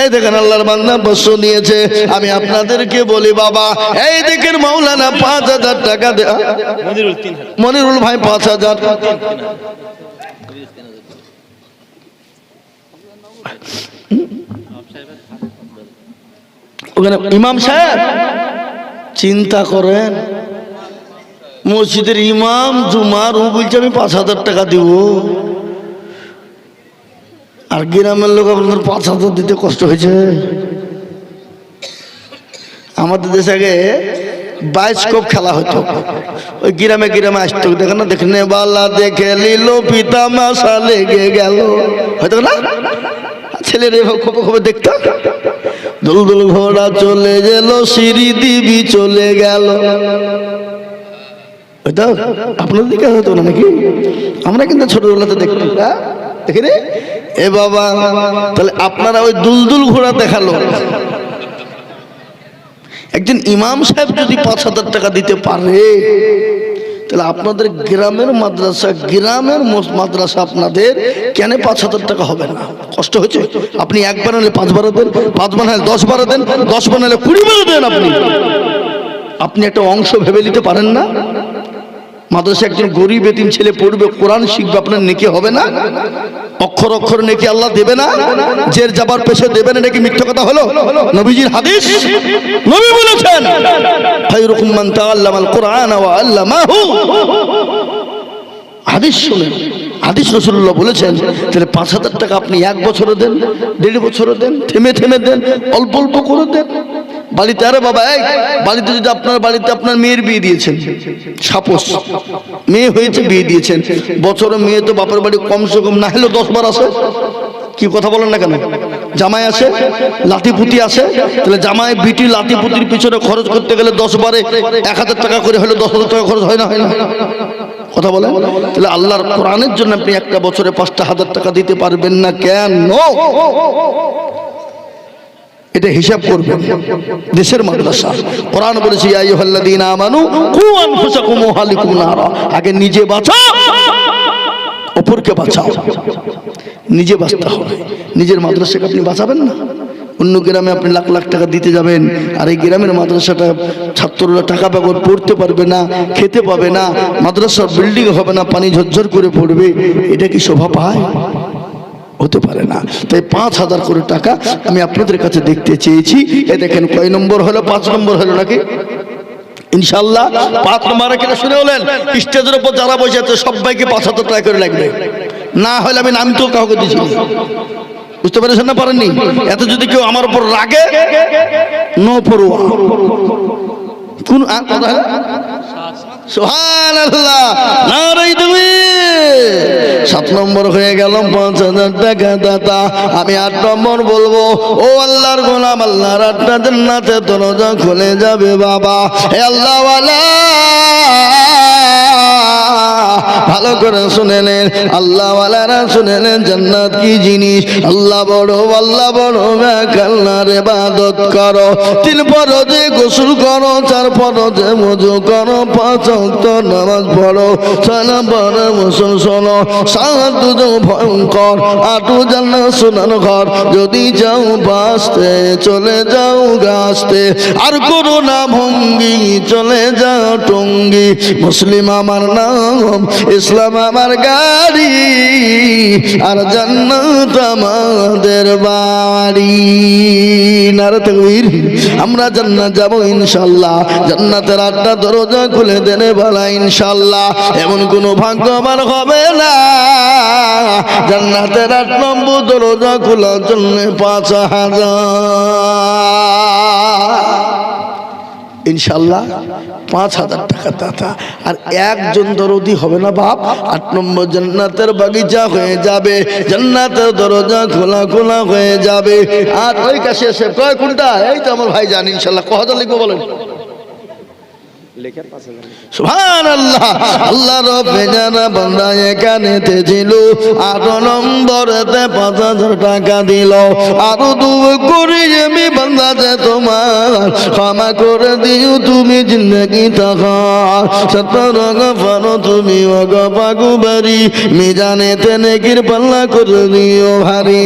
এই দেখেন আল্লাহর বান্দা বর্ষ দিয়েছে। আমি আপনাদেরকে বলি বাবা, এই দেখেন মাওলানা 5,000 টাকা দেয়া, মনিরুল ভাই 5,000, ওখানে ইমাম সাহেব চিন্তা করেন, মসজিদের ইমাম জুমার, ও বলছে আমি 5,000 টাকা দিব। আর গ্রামের লোক আপনাদের 5,000 দিতে কষ্ট হয়েছে। আমাদের দেশে আগে বায়োস্কোপ খেলা হতো, ওই গ্রামে গ্রামে আসতো, দেখেন না, দেখনে বালা দেখে লিল পিতা মাসা লেগে গেল, হয়তো না ছেলের খোপে খোপে দেখতো। দুলদুল ঘোড়া চলে গেল, সিঁড়ি দিবি চলে গেল, হয়তো আপনাদের দিকে হতো না নাকি? আমরা কিন্তু ছোটবেলাতে দেখতাম, দেখি রে এ বাবা। তাহলে আপনারা ওই দুলদুল ঘোড়া দেখালো। একজন ইমাম সাহেব যদি 5,000 টাকা দিতে পারে, তাহলে আপনাদের গ্রামের মাদ্রাসা আপনাদের কেন 5,000 টাকা হবে না? কষ্ট হয়েছে? আপনি 1 বানালে 5 বার দেন, 5 বানালে 10 বার দেন, 10 বানালে 20 বার দেন। আপনি একটা অংশ ভেবে নিতে পারেন না? মাদ্রাসা একজন গরিব এতিম ছেলে পড়বে, কোরআন শিখবে, আপনার নেকি হবে না? অক্ষর অক্ষর নেকি আল্লাহ দেবে না? জের যাবার পেশে দেবে না, নাকি মিথ্যা কথা হলো? নবীজির হাদিস, নবী বলেছেন, খায়রুকুম মান তাআল্লামাল কুরআন ওয়া আল্লামাহু। হাদিস শুনেন, হাদিস রাসূলুল্লাহ বলেছেন। তাহলে 5,000 টাকা আপনি 1 বছরে দেন, 1.5 বছরে দেন, থেমে থেমে দেন, অল্প অল্প করে দেন। বাড়িতে, আরে বাবা এই বাড়িতে যদি আপনার বাড়িতে আপনার মেয়ের বিয়ে দিয়েছেন, সাপোজ মেয়ে হয়েছে বিয়ে দিয়েছেন, বছরে মেয়ে তো বাপের বাড়ি কমসে কম না হলেও 10 বার আসে, কি কথা বলেন না কেন? জামাই আসে, লাতিপুতি আসে, তাহলে জামাই বিটি লাতিপুতির পিছনে খরচ করতে গেলে 10 বারে 1000 টাকা করে হলে 10,000 টাকা খরচ হয় না, হয় না? কথা বলেন। তাহলে আল্লাহর কোরআনের জন্য আপনি একটা বছরে 5,000 টাকা দিতে পারবেন না কেন? এটা হিসাব করবেন। দেশের মাদ্রাসা কোরআন বলেছে ইয়া আইয়ুহাল্লাযীনা আমানু কু আনফুসাকুম ওয়া আহলিকুম নারা, আগে নিজে বাঁচাও অপরকে বাঁচাও। নিজে বাঁচতে হবে। নিজের মাদ্রাসাকে আপনি বাঁচাবেন না, অন্য গ্রামে আপনি লাখ লাখ টাকা দিতে যাবেন, আর এই গ্রামের মাদ্রাসাটা ছাত্ররা টাকা বেগর পড়তে পারবে না, খেতে পাবে না, মাদ্রাসার বিল্ডিং হবে না, পানি ঝরঝর করে পড়বে, এটা কি শোভা পায়? হতে পারে না। তাই 5,000 করে টাকা আমি আপনাদের কাছে দেখতে চেয়েছি। এ দেখেন কয় নম্বর হলো? 5 নম্বর হলো নাকি? ইনশাআল্লাহ 5 নম্বরে কিনা শুনে হলেন। স্টেজের উপর যারা বসে আছে সবাইকে 5,000 টাকা করে লাগবে, না হলে আমি নাম তো কাউকে দিচ্ছি। বুঝতে পেরেছেন না? পারেননি? এত যদি কেউ আমার উপর রাগে, নো পড়ুয়া কোন কথা? সুবহানাল্লাহ, নারে তাকবীর। 7 নম্বর হয়ে গেল 5,000 টাকা দাতা। আমি 8 নম্বর বলবো, ও আল্লাহর গোলাম, আল্লাহর 8টা জান্নাতে দরজা খুলে যাবে বাবা। হে আল্লাহ ওয়ালা, ভালো করে শুনে নেন, আল্লাহ ওয়ালারা শুনে নেন জান্নাত কি জিনিস। আল্লাহ বড় আল্লাহর ইবাদত করো, 3 ফরজে গোসল করো, 4 ফরজে ওযু করো, 5 ওয়াক্ত নামাজ পড়ো, 6 নম্বরে মুসল শোনো, 7 দুজো ভয়ঙ্কর, 8 জান্নাত সোনার ঘর। যদি যাও বাঁচতে চলে যাও গাছতে, আর করো না ভঙ্গি চলে যাও টঙ্গি। মুসলিম আমার নাম, ইসলাম আমার গাড়ি, আর জান্নাত আমাদের বাড়ি। নারে তাকবীর। আমরা জান্নাত যাব ইনশাআল্লাহ। জান্নাতের 8টা দরজা খুলে দেনে বলা ইনশাআল্লাহ। এমন কোন ভাগ্যবান হবে না জান্নাতের 8 নম্বর দরজা খোলার জন্য 5,000 ইনশাআল্লাহ 5,000 টাকা দাতা। আর একজন দরদি হবে না বাপ, 8 নম্বর জান্নাতের বাগিচা হয়ে যাবে, জান্নাতের দরজা খোলা খোলা হয়ে যাবে। আর ওই কাছে এসে কয় কোনটা? এই তো আমার ভাই জান, ইনশাআল্লাহ কত হাজার লিখবো বলেন? সুবহানাল্লাহ। আল্লাহ রব্বে যারা বান্দা এখানেতে ছিল, 8 নম্বরেতে 5,000 টাকা দিল। আর দুঃখ করি আমি বান্দাতে তোমার ক্ষমা করে দিও তুমি জিন্দগি তাহার। সতরঙ্গ ফানো তুমি অগপাগু বাড়ি, মিজানেতে নেকির পাল্লা করে দিও ভারী।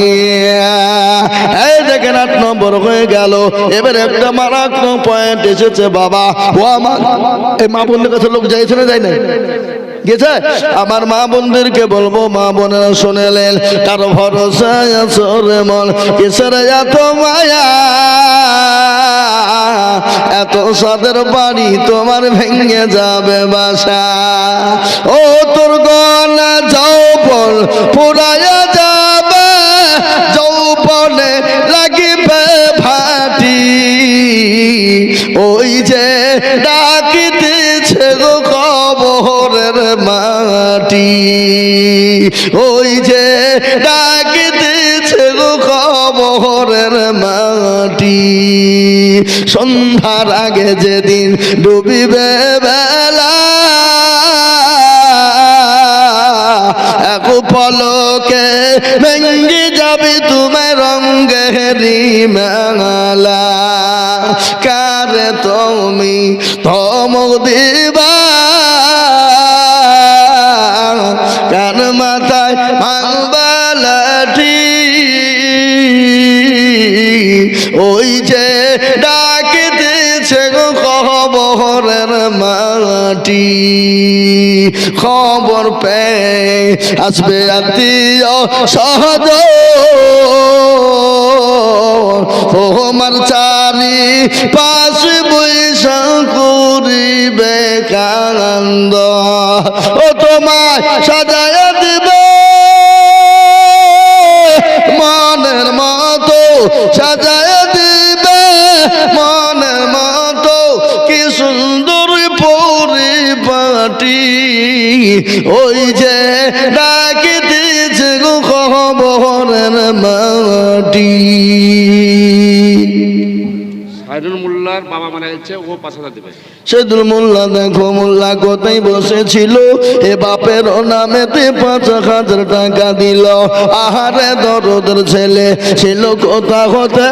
এই দেখেন 8 নম্বর হয়ে গেল। এবার একটা মারাত্মক পয়েন্ট এসেছে বাবা। ও আমার এই মা বোনদের কাছে লোক যাইছে না যায় না? গেছে? আমার মা বোনদেরকে বলবো, মা বোনেরা শুনেলেন, তার ভরসায় আছো রে মন, কিসের এত মায়া, এত সাদের বাড়ি তোমার ভেঙে যাবে বাসা। ও তোর গলা যৌবন পুরায়া যাবে, যৌবনে লাগিবে ভাটি, ওই যে ডাকিতেছে গো কবরের মাটি, ওই যে ডাকিতেছে গো কবরের মাটি। সন্ধ্যার আগে যেদিন ডুবিবে বেলা, এক পলকে ভেঙ্গে যাবে তোমার রঙ্গেরি মেলা। কারে তুমি ধমক দিবা, কার মাথায় ভাঙবা লাঠি, ওই যে ডাকিতেছে গো কবরের মাটি। খবর পেয়ে আসবে আত্মীয় সহজন, তোমার চারি পাশে বৈশা করিবে কানন্দ। ও তোমায় সাজায় দিবে মনের মতো, সাজায় দিবে মনের ওই যে ডাকিতেছে গো খবরের মাটি। সাইদুল মোল্লার বাবা মারা গেছে, ও 5,000 দেবে। সেদুল মোল্লা দেখো মোল্লা কোথায় বসেছিল, এ বাপের নামেতে 5,000 টাকা দিল। আহারে দরদের ছেলে ছিল কোথা হতে